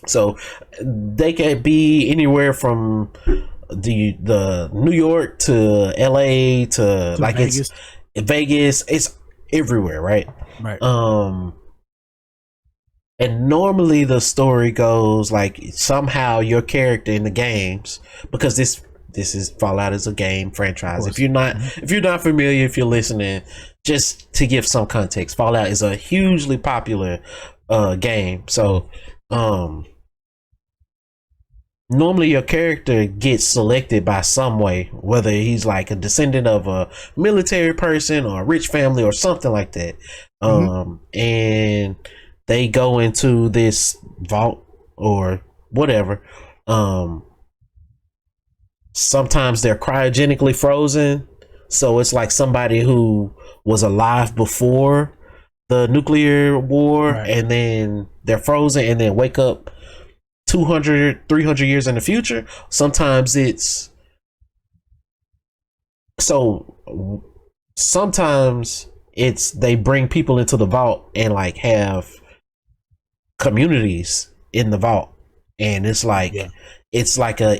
So they could be anywhere from the New York to LA to like Vegas. It's Vegas. It's everywhere, right? Right. And normally the story goes like somehow your character in the games, because this is Fallout is a game franchise. If you're not familiar, if you're listening, just to give some context, Fallout is a hugely popular game. So normally your character gets selected by some way, whether he's like a descendant of a military person or a rich family or something like that. And they go into this vault or whatever. Sometimes they're cryogenically frozen, so it's like somebody who was alive before the nuclear war, and then they're frozen and then wake up 200, 300 years in the future. Sometimes they bring people into the vault and like have communities in the vault, and it's like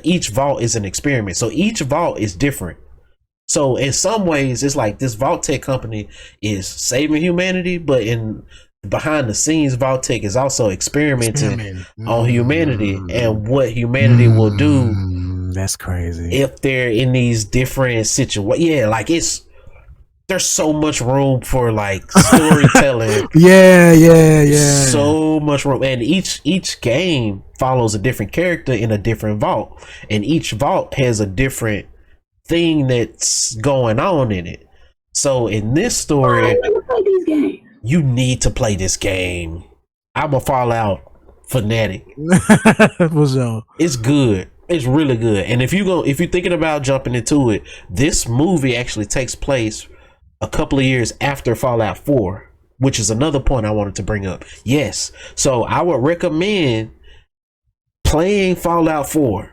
each vault is an experiment, so each vault is different. So in some ways it's like this Vault-Tec company is saving humanity, but in behind the scenes Vault-Tec is also experimenting on humanity and what humanity will do. That's crazy if they're in these different situations. Like there's so much room for like storytelling. Yeah. So much room, and each game follows a different character in a different vault, and each vault has a different thing that's going on in it. So in this story, you need to play this game. I'm a Fallout fanatic. For sure. It's good. It's really good. And if you're thinking about jumping into it, this movie actually takes place a couple of years after Fallout 4, which is another point I wanted to bring up. Yes. So I would recommend playing Fallout 4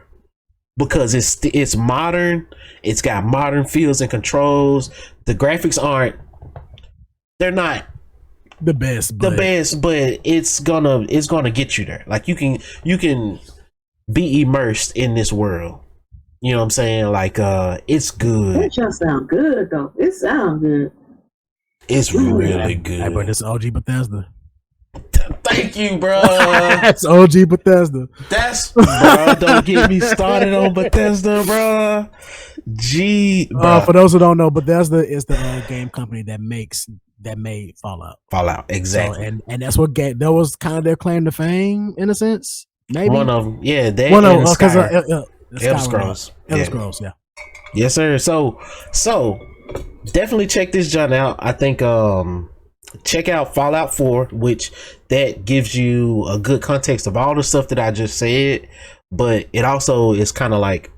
because it's modern. It's got modern feels and controls. The graphics they're not the best, but it's gonna get you there. Like you can be immersed in this world. You know what I'm saying? Like it's good. It just sound good though. It sounds good. It's really good. Hey, bro, this is OG Bethesda. Thank you, bro. That's OG Bethesda. Bro, don't get me started on Bethesda, bro. For those who don't know, Bethesda is the game company that made Fallout. Exactly. So, and that's what that was kind of their claim to fame in a sense. Maybe one of them, yeah. Because Elder Scrolls. Elder Scrolls, yeah. Yes, sir. So definitely check this joint out. I think check out Fallout 4, which that gives you a good context of all the stuff that I just said, but it also is kind of like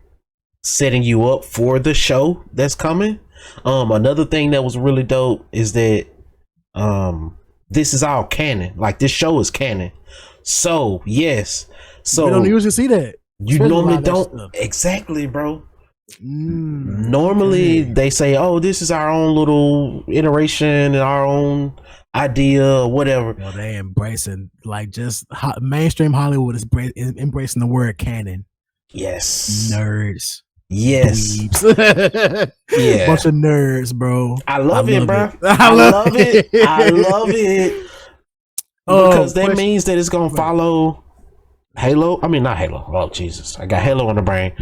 setting you up for the show that's coming. Another thing that was really dope is that this is all canon. Like this show is canon. So yes. So you don't usually see that. You normally don't. Exactly, bro. Normally they say, oh, this is our own little iteration and our own idea or whatever. Well, they embracing like just mainstream Hollywood is embracing the word canon. Yes. Nerds. Yes. Yeah. Bunch of nerds, bro. I love it, bro. I love it. I love it. Because that means that it's gonna follow Halo. I mean, not Halo. Oh Jesus, I got Halo on the brain.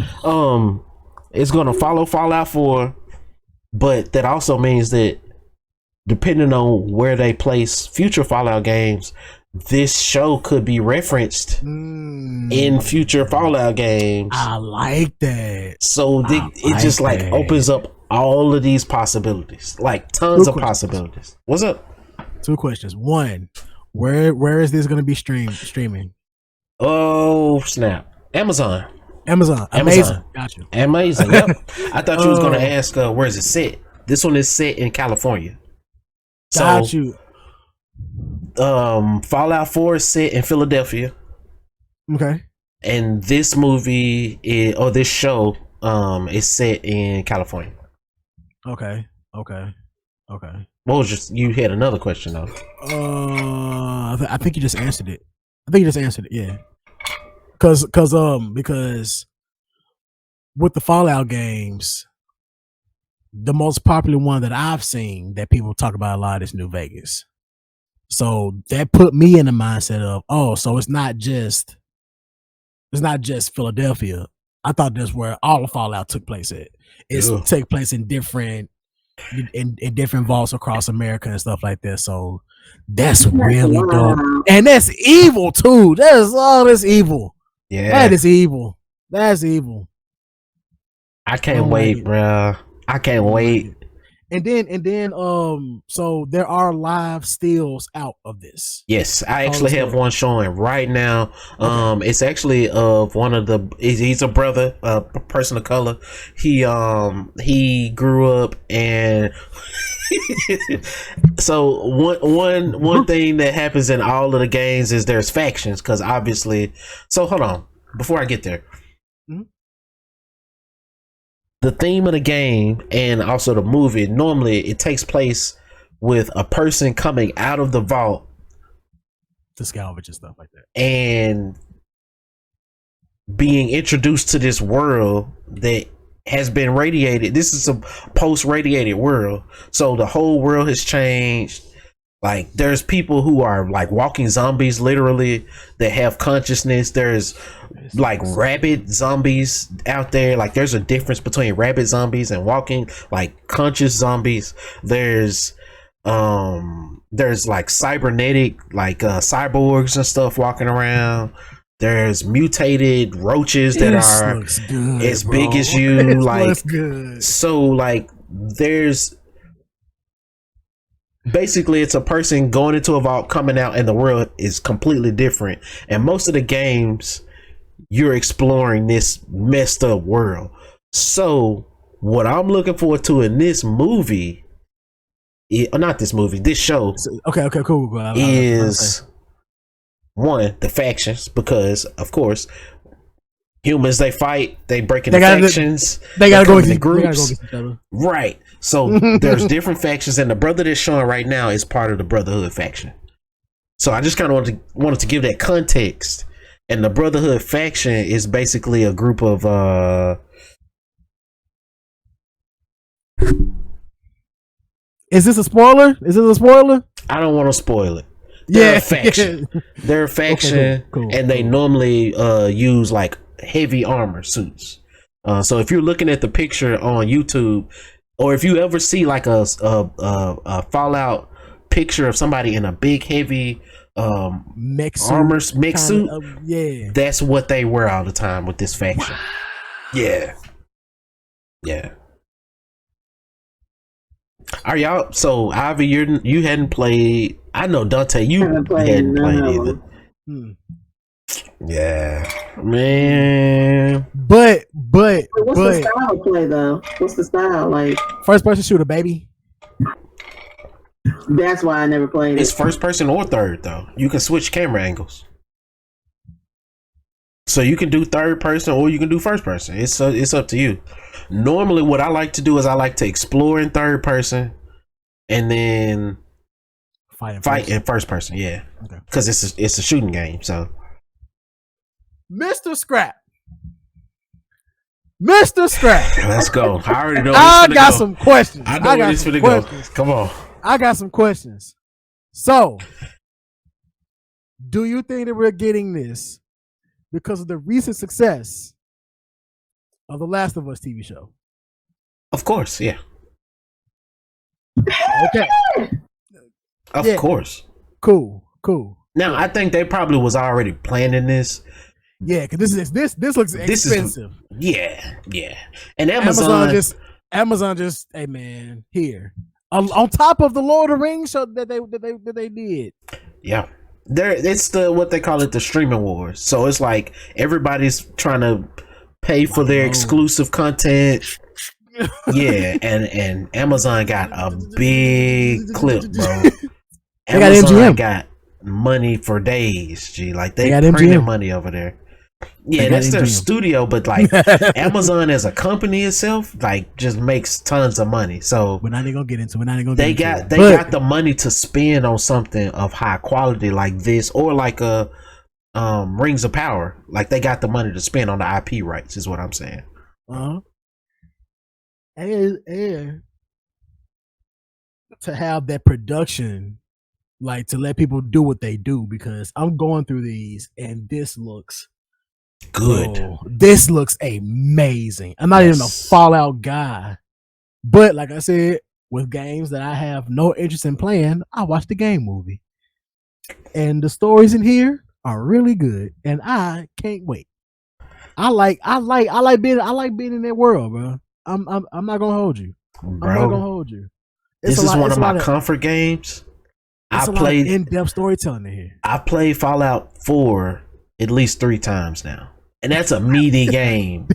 It's gonna follow Fallout 4, but that also means that depending on where they place future Fallout games, this show could be referenced in future Fallout games. I like that. So it just like opens up all of these possibilities, like tons of possibilities. What's up? 2 questions. 1, where is this going to be streaming? Oh snap! Amazon. Amazing. Got you. Amazing. Yep. I thought you was going to ask where is it set. This one is set in California. Got you. Fallout 4 is set in Philadelphia. Okay. And this movie this show is set in California. Okay. What was you had another question though? I think you just answered it. Yeah. Because with the Fallout games, the most popular one that I've seen that people talk about a lot is New Vegas. So that put me in the mindset of, so it's not just Philadelphia. I thought that's where all of Fallout took place at. It's take place in different vaults across America and stuff like that. So that's really dope. And that's evil too. That's evil. Yeah. That is evil. That's evil. I can't wait, bro. I can't wait. And then so there are live stills out of this. Yes, I actually have one showing right now. It's actually of one of he's a brother, a person of color. He grew up and so one thing that happens in all of the games is there's factions, because obviously. So hold on, before I get there. The theme of the game and also the movie, normally it takes place with a person coming out of the vault to salvage and stuff like that, and being introduced to this world that has been radiated. This is a post-radiated world, so the whole world has changed. Like there's people who are like walking zombies literally that have consciousness. There's like rabid zombies out there. Like there's a difference between rabid zombies and walking like conscious zombies. There's like cybernetic like cyborgs and stuff walking around. There's mutated roaches that are good, as big as you. Like so like there's basically it's a person going into a vault, coming out, and the world is completely different. And most of the games you're exploring this messed up world. So what I'm looking forward to in this movie, this show, okay, cool. Is one, the factions, because of course humans, they fight, they break into factions, they gotta go into groups, right? So there's different factions, and the brother that's showing right now is part of the Brotherhood faction. So I just kind of wanted to give that context. And the Brotherhood faction is basically a group of Is this a spoiler? I don't want to spoil it. They're a faction. They're a faction, okay, cool. And they normally use like heavy armor suits. So if you're looking at the picture on YouTube, or if you ever see like a Fallout picture of somebody in a big heavy mech suit, yeah, that's what they wear all the time with this faction. Wow. Yeah. Are y'all? So Ivy, you hadn't played. I know Dante, you hadn't played either. Yeah, man. But what's the style of play though? What's the style like? First person shooter, baby. That's why I never played it. It's first person or third though. You can switch camera angles, so you can do third person or you can do first person. It's up to you. Normally, what I like to do is I like to explore in third person, and then fight in first person. Yeah, because it's a shooting game. So, Mr. Scrap, let's go. I already know. I got some questions. I know where this finna go. Come on. I got some questions. So, do you think that we're getting this because of the recent success of the Last of Us TV show? Of course, yeah. Okay. Of course. Cool. Now, I think they probably was already planning this. Yeah, because this looks expensive. Yeah. And Amazon just, hey man, here. On top of the Lord of the Rings show that they did. Yeah. It's what they call it, the streaming wars. So it's like everybody's trying to pay for their exclusive content. Yeah, and Amazon got a big clip, bro. Amazon got money for days, G. Like they printing money over there. Yeah, that's their studio, but like Amazon as a company itself, like just makes tons of money. So we're not even gonna get into it. They got the money to spend on something of high quality like this, or like a Rings of Power. Like they got the money to spend on the IP rights, is what I'm saying. And to have that production, like to let people do what they do, because I'm going through these and this looks good. This looks amazing. I'm not even a Fallout guy, but like I said, with games that I have no interest in playing, I watch the game movie, and the stories in here are really good, and I can't wait. I like being in that world, bro. I'm not gonna hold you. Bro, I'm not gonna hold you. This is one of my comfort games. I played in-depth storytelling in here. I played Fallout 4 at least 3 times now, and that's a meaty game.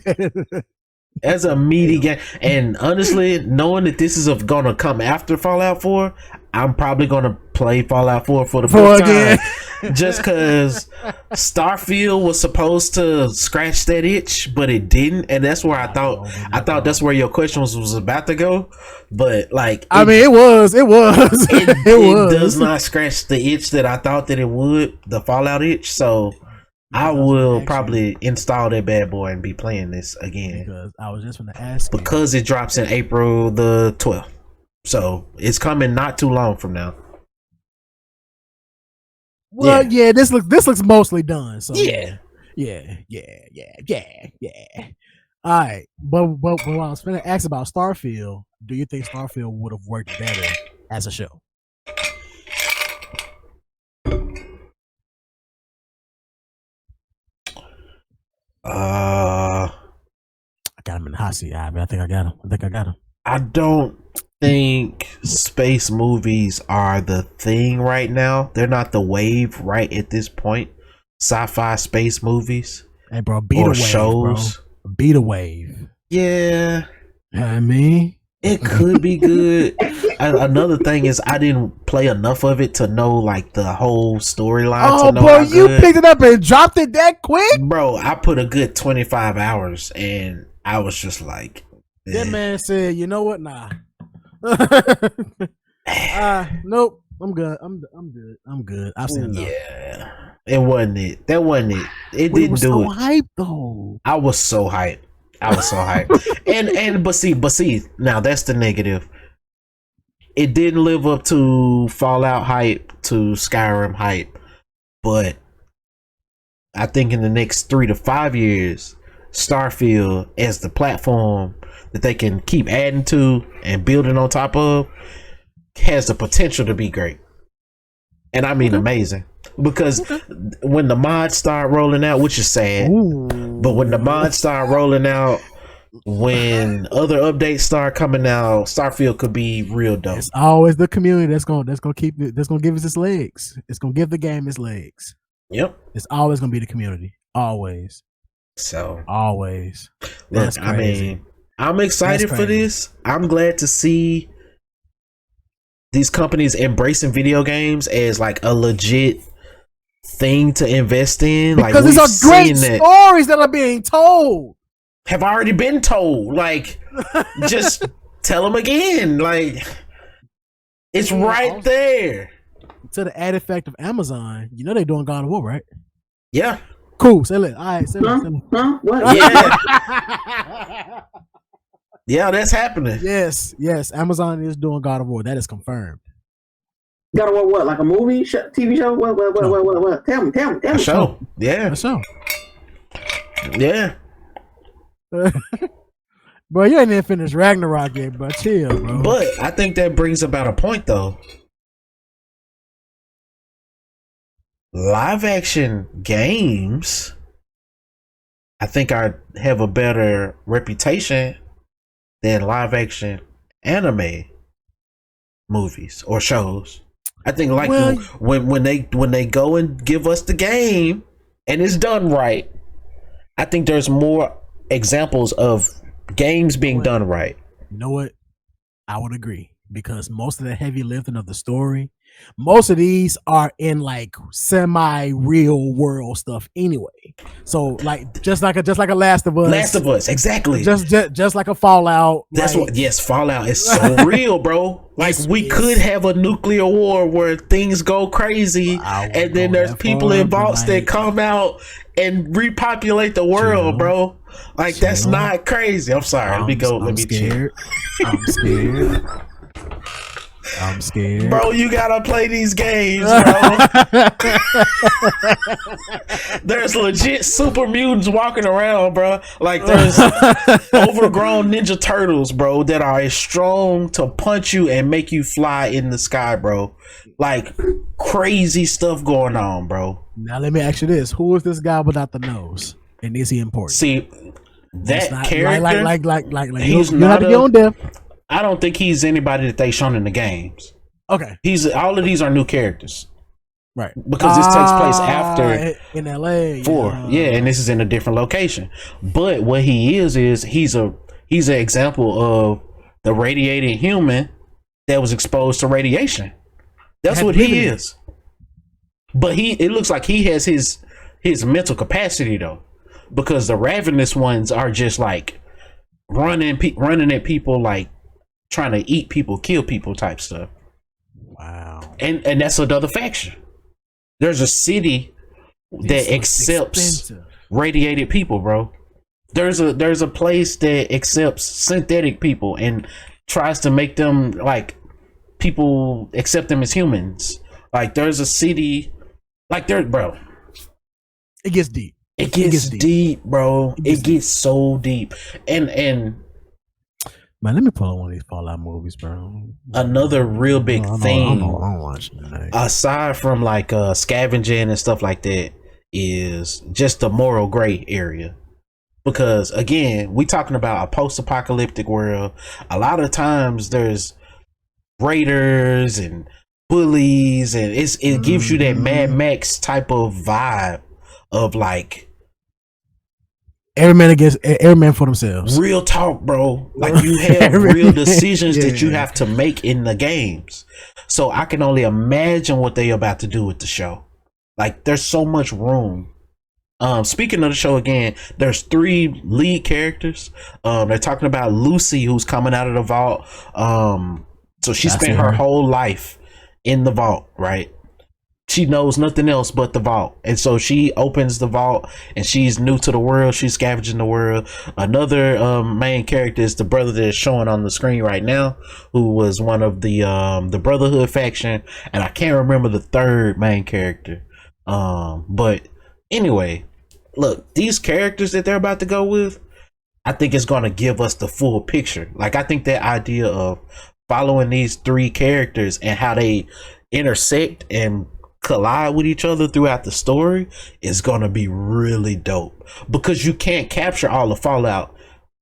That's a meaty game. And honestly, knowing that this is gonna come after Fallout 4, I'm probably gonna play Fallout 4 for the first time, just because Starfield was supposed to scratch that itch, but it didn't, and that's where I thought that's where your question was about to go. But like, it was. It does not scratch the itch that I thought that it would, the Fallout itch. So I will probably install that bad boy and be playing this again. Because I was just going to ask you. Because it drops in April the 12th. So it's coming not too long from now. Well, yeah, this looks mostly done. So Yeah. yeah. All right, but what I was going to ask about Starfield, do you think Starfield would have worked better as a show? Uh, I got him in the hot seat. I think I got him. I don't think space movies are the thing right now. They're not the wave right at this point. Sci-fi space movies. Hey, bro, beat a wave, shows. Bro. Beat a wave. Yeah. I mean, it could be good. Another thing is I didn't play enough of it to know like the whole storyline. Oh, to know bro, you good. picked it up and dropped it that quick? Bro, I put a good 25 hours and I was just like, that man said, you know what? Nah. Nope. I'm good. I'm good. I've seen enough. Yeah. It wasn't it. That wasn't it. It didn't do it. Hype though. I was so hyped. and but see, now that's the negative. It didn't live up to Fallout hype, to Skyrim hype, but I think in the next 3 to 5 years, Starfield as the platform that they can keep adding to and building on top of has the potential to be great. And I mean amazing. Because when the mods start rolling out, which is sad, but when the mods start rolling out, when other updates start coming out, Starfield could be real dope. It's always the community that's gonna keep it, that's gonna give us its legs. It's gonna give the game its legs. Yep. It's always gonna be the community. Always. So always. Look, I mean, I'm excited for this. I'm glad to see these companies embracing video games as like a legit thing to invest in. Because like, these are great stories that are being told. Have already been told. Like, just tell them again. Like, it's right there. To the add effect of Amazon, you know they're doing God of War, right? Yeah. Cool. Say it. All right. Say it. What? Yeah. Yeah, that's happening. Yes. Amazon is doing God of War. That is confirmed. God of War, what? Like a movie, TV show? What? Tell me. A show. Yeah. A show. Yeah. Bro, you ain't even finished Ragnarok yet, bro. Chill, bro. But I think that brings about a point, though. Live action games, I think, have a better reputation than live action anime movies or shows. I think, like, when they go and give us the game and it's done right, I think there's more examples of games being done right. You know what? I would agree, because most of the heavy lifting of the story, most of these are in like semi real world stuff anyway. So like just like a Last of Us, exactly. Just like a Fallout. That's like, what. Yes, Fallout is so real, bro. Like we could have a nuclear war where things go crazy, and then there's people in vaults that come out and repopulate the world, bro. Like that's not crazy. I'm sorry. Let me go. Let me chill. I'm scared. Bro, you gotta play these games, bro. There's legit super mutants walking around, bro. Like there's overgrown Ninja Turtles, bro, that are as strong to punch you and make you fly in the sky, bro. Like crazy stuff going on, bro. Now let me ask you this: who is this guy without the nose, and is he important? See, that character, like he's you have to get on there. I don't think he's anybody that they shown in the games. Okay. All of these are new characters. Right. Because this takes place after in LA. 4. Yeah, and this is in a different location. But what he is he's an example of the radiated human that was exposed to radiation. That's what he is. But it looks like he has his mental capacity though. Because the ravenous ones are just like running at people, like trying to eat people, kill people type stuff. Wow. And that's another faction. There's a city that accepts radiated people, bro. There's a place that accepts synthetic people and tries to make them like people accept them as humans. Like there's a city Like there, bro. It gets deep. It gets deep, bro. It gets so deep. And man, let me pull up one of these Fallout movies, bro. Another real big thing, I'm watching tonight. Aside from like scavenging and stuff like that, is just the moral gray area. Because again, we talking about a post-apocalyptic world. A lot of times there's raiders and bullies, and it gives you that Mad Max type of vibe of like every man for themselves. Real talk, bro. Like you have real decisions that you have to make in the games. So I can only imagine what they about to do with the show. Like there's so much room. Speaking of the show again, there's 3 lead characters. They're talking about Lucy, who's coming out of the vault. So she spent her whole life in the vault, right? She knows nothing else but the vault. And so she opens the vault and she's new to the world. She's scavenging the world. Another main character is the brother that is showing on the screen right now, who was one of the Brotherhood faction. And I can't remember the third main character. But anyway, look, these characters that they're about to go with, I think it's going to give us the full picture. Like, I think that idea of following these 3 characters and how they intersect and collide with each other throughout the story is going to be really dope, because you can't capture all of Fallout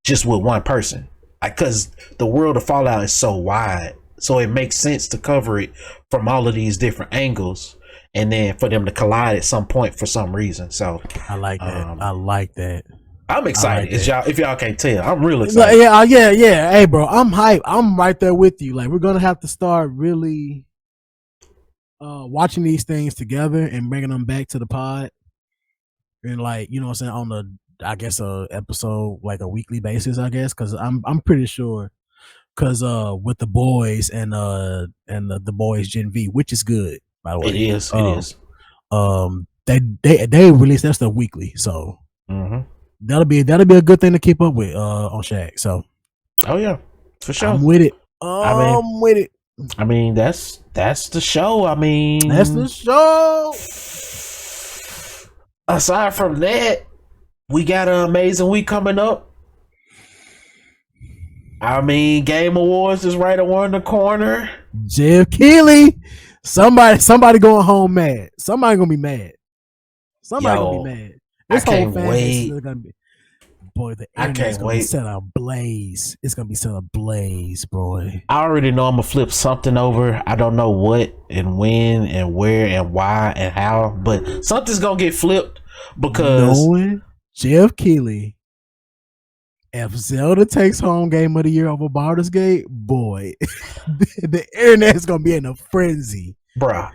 just with one person. Like, because the world of Fallout is so wide, so it makes sense to cover it from all of these different angles, and then for them to collide at some point for some reason. So I like that. I'm excited. Like if y'all can't tell, I'm real excited. Yeah. Hey, bro, I'm hyped. I'm right there with you. Like, we're gonna have to start really watching these things together and bringing them back to the pod, and like, you know what I'm saying, on the, I guess, a episode like a weekly basis, I guess, because I'm pretty sure, because with the boys and the boys Gen V, which is good, by the way. It is. They release that stuff weekly, so that'll be a good thing to keep up with on SHAG. So, oh yeah, for sure, I'm with it. I'm with it. I mean, that's the show. I mean, that's the show. Aside from that, we got an amazing week coming up. I mean, Game Awards is right around the corner. Jeff Keighley, somebody going home mad. Somebody gonna be mad. Somebody gonna be mad. This I can't wait. Gonna be, boy, the internet's gonna be set ablaze. It's gonna be set ablaze, boy. I already know I'm gonna flip something over. I don't know what and when and where and why and how, but something's gonna get flipped, because knowing Jeff Keighley, if Zelda takes home Game of the Year over Baldur's Gate, boy, the internet's gonna be in a frenzy, bruh.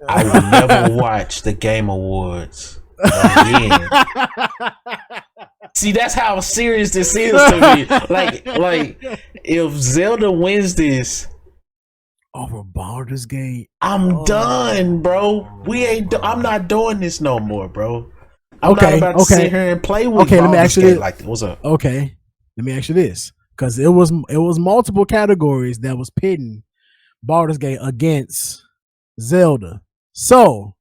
I will never watch the Game Awards again. See, that's how serious this is to me. Like if Zelda wins this over Baldur's Gate, I'm done, bro. I'm not doing this no more, bro. I'm not about to sit here and play with. Okay, let me ask you this. Like, what's up? Okay, let me ask you this, because it was multiple categories that was pitting Baldur's Gate against Zelda. So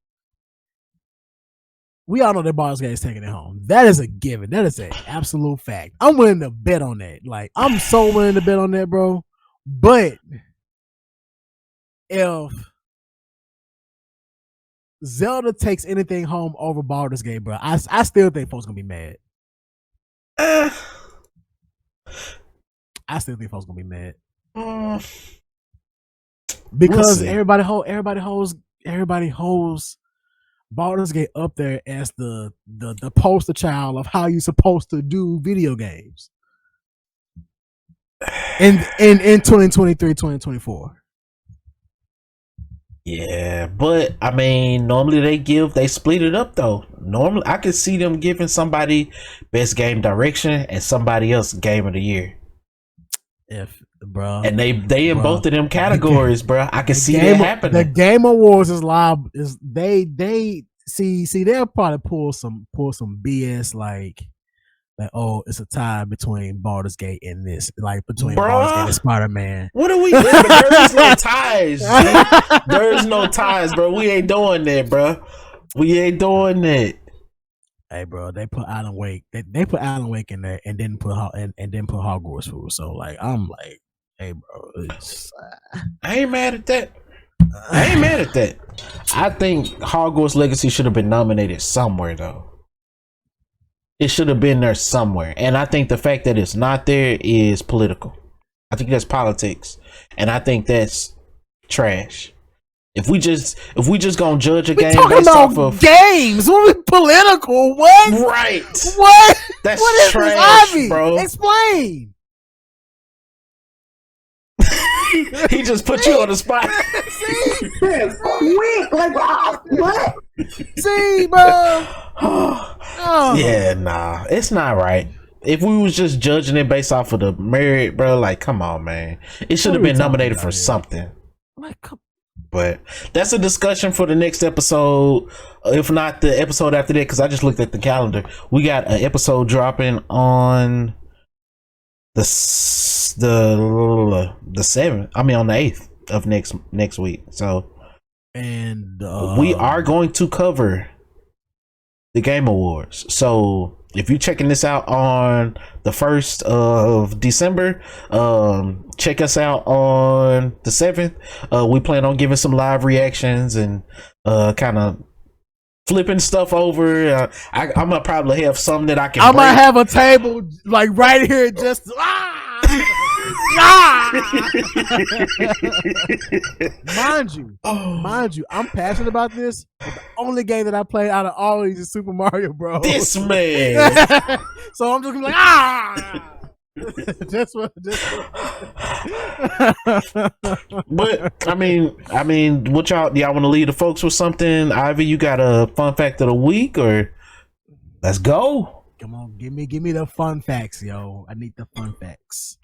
we all know that Baldur's Gate is taking it home. That is a given. That is an absolute fact. I'm willing to bet on that. Like, I'm so willing to bet on that, bro. But if Zelda takes anything home over Baldur's Gate, bro, I still think folks gonna be mad. I still think folks gonna be mad. Because everybody holds Baldur's Gate up there as the poster child of how you're supposed to do video games in 2023, 2024. Yeah, but I mean, normally they split it up though. Normally I could see them giving somebody best game direction and somebody else Game of the Year. And they in both of them categories, bro. I can see that happening. The Game Awards is live. Is they see they'll probably pull some BS like oh, it's a tie between Baldur's Gate and this, like between Baldur's Gate and Spider-Man. What are we doing? There's no ties. There's no ties, bro. We ain't doing that, bro. We ain't doing that. Hey, bro, they put Alan Wake. They put Alan Wake in there, and then put Hogwarts food. So like, I'm like, hey, bro, I ain't mad at that. I think Hogwarts Legacy should have been nominated somewhere though. It should have been there somewhere, and I think the fact that it's not there is political. I think that's politics, and I think that's trash. If we just gonna judge a game based off of games, what we political? What? Right? What? That's what is trash, this, bro. Explain. He just put you on the spot. Quick, like what? See, bro. Oh. Yeah, nah, it's not right. If we was just judging it based off of the merit, bro, like, come on, man. It should have been nominated for something. Like, come. But that's a discussion for the next episode, if not the episode after that, because I just looked at the calendar. We got an episode dropping on the 7th. I mean, on the 8th of next week. So, and we are going to cover the Game Awards. So if you're checking this out on the 1st of December, check us out on the 7th. We plan on giving some live reactions and kind of flipping stuff over. I'm gonna probably have some that I can. I might have a table like right here, just mind you, I'm passionate about this. The only game that I played out of all of these is Super Mario Bros. This man. So I'm just gonna be like just what. But I mean, what y'all want to leave the folks with something? Ivy, you got a fun fact of the week, or let's go? Come on, give me the fun facts, yo. I need the fun facts.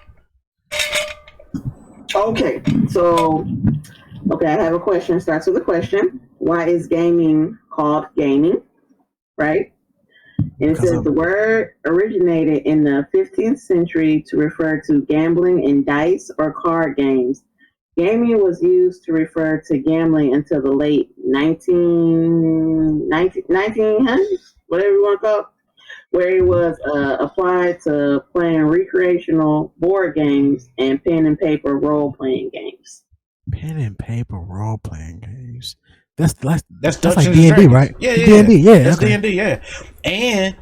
Okay, so I have a question. It starts with a question. Why is gaming called gaming? Right? And it says the word originated in the 15th century to refer to gambling in dice or card games. Gaming was used to refer to gambling until the late 1900s, whatever you want to call it, where it was applied to playing recreational board games and pen and paper role-playing games. Pen and paper role-playing games. That's like Dungeons D&D, right? Yeah, D&D, yeah. That's D&D, yeah. And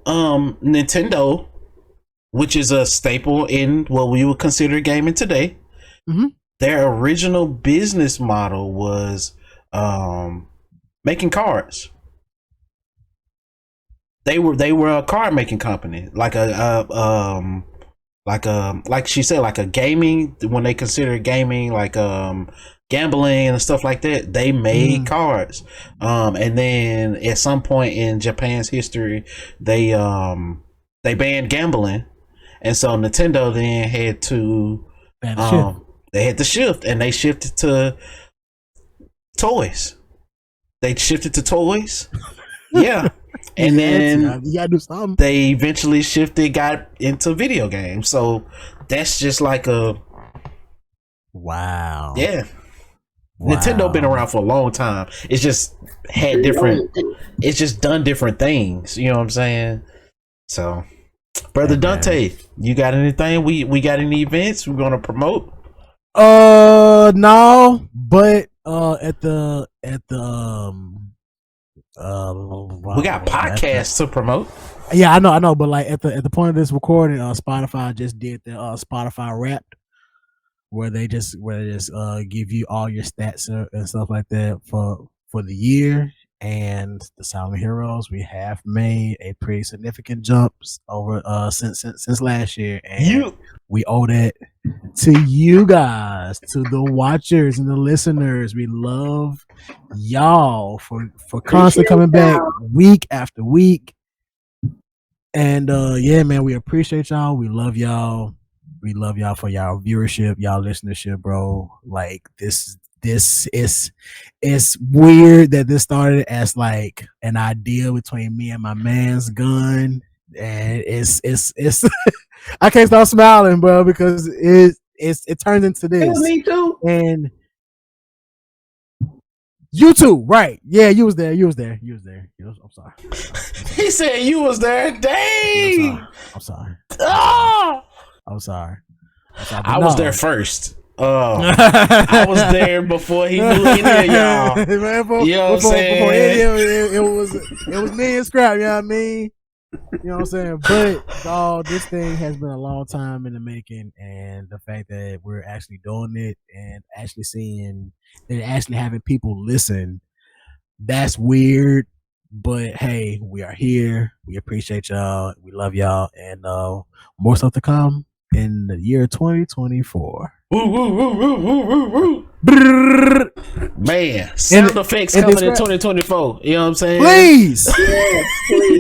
Nintendo, which is a staple in what we would consider gaming today, their original business model was making cards. They were a card making company, like she said, like a gaming. When they consider gaming, like gambling and stuff like that, they made cards. And then at some point in Japan's history, they banned gambling, and so Nintendo then had to shift, and they shifted to toys. Yeah. And then you gotta do something. They eventually got into video games. So that's just like a wow. Yeah. Wow. Nintendo been around for a long time. It's just had different. It's just done different things. You know what I'm saying? So, Brother Dante, you got anything? We got any events we're gonna promote? No, but at the we got podcasts to promote. Yeah, I know, but like at the point of this recording, Spotify just did the Spotify Wrapped, where they just give you all your stats and stuff like that for the year. And the Silent Heroes, we have made a pretty significant jumps over since last year, and we owe that to you guys, to the watchers and the listeners. We love y'all for constantly coming back week after week. And yeah, man, we appreciate y'all. We love y'all. We love y'all for y'all viewership, y'all listenership, bro. Like this is, it's weird that this started as like an idea between me and my man's gun, and it's I can't stop smiling, bro, because it turns into this. Me too. And You too, right? Yeah, you was there. I'm sorry. He said you was there. Dang. I'm sorry. Ah! I'm sorry. I was there first. I was there before he knew any of y'all. Man, you know what I'm saying? Before it was me and Scrap. You know what I mean? You know what I'm saying? But dog, this thing has been a long time in the making, and the fact that we're actually doing it and actually seeing and actually having people listen, that's weird. But hey, we are here. We appreciate y'all. We love y'all, and more stuff to come in the year 2024. Man, sound effects coming in 2024. You know what I'm saying? Please. We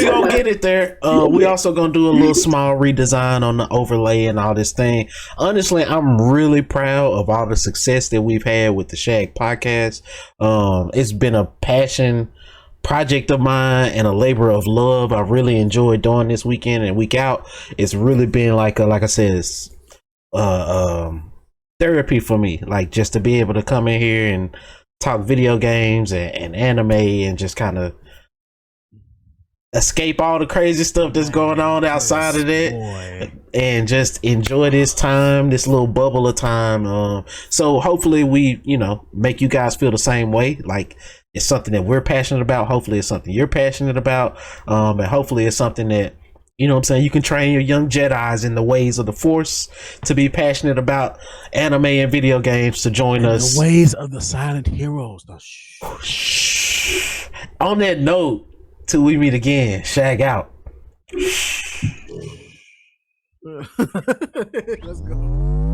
gonna get it there. We also gonna do a little small redesign on the overlay and all this thing. Honestly, I'm really proud of all the success that we've had with the SHAG podcast. It's been a passion project of mine and a labor of love. I really enjoyed doing this week in and week out. It's really been like I said, it's therapy for me, like just to be able to come in here and talk video games and anime and just kind of escape all the crazy stuff that's going on outside of that and just enjoy this time, this little bubble of time. So hopefully we, make you guys feel the same way. Like it's something that we're passionate about. Hopefully it's something you're passionate about. And hopefully it's something that, you know what I'm saying, you can train your young Jedis in the ways of the Force to be passionate about anime and video games, to join us. The ways of the silent heroes. On that note, till we meet again, SHAG out. Let's go.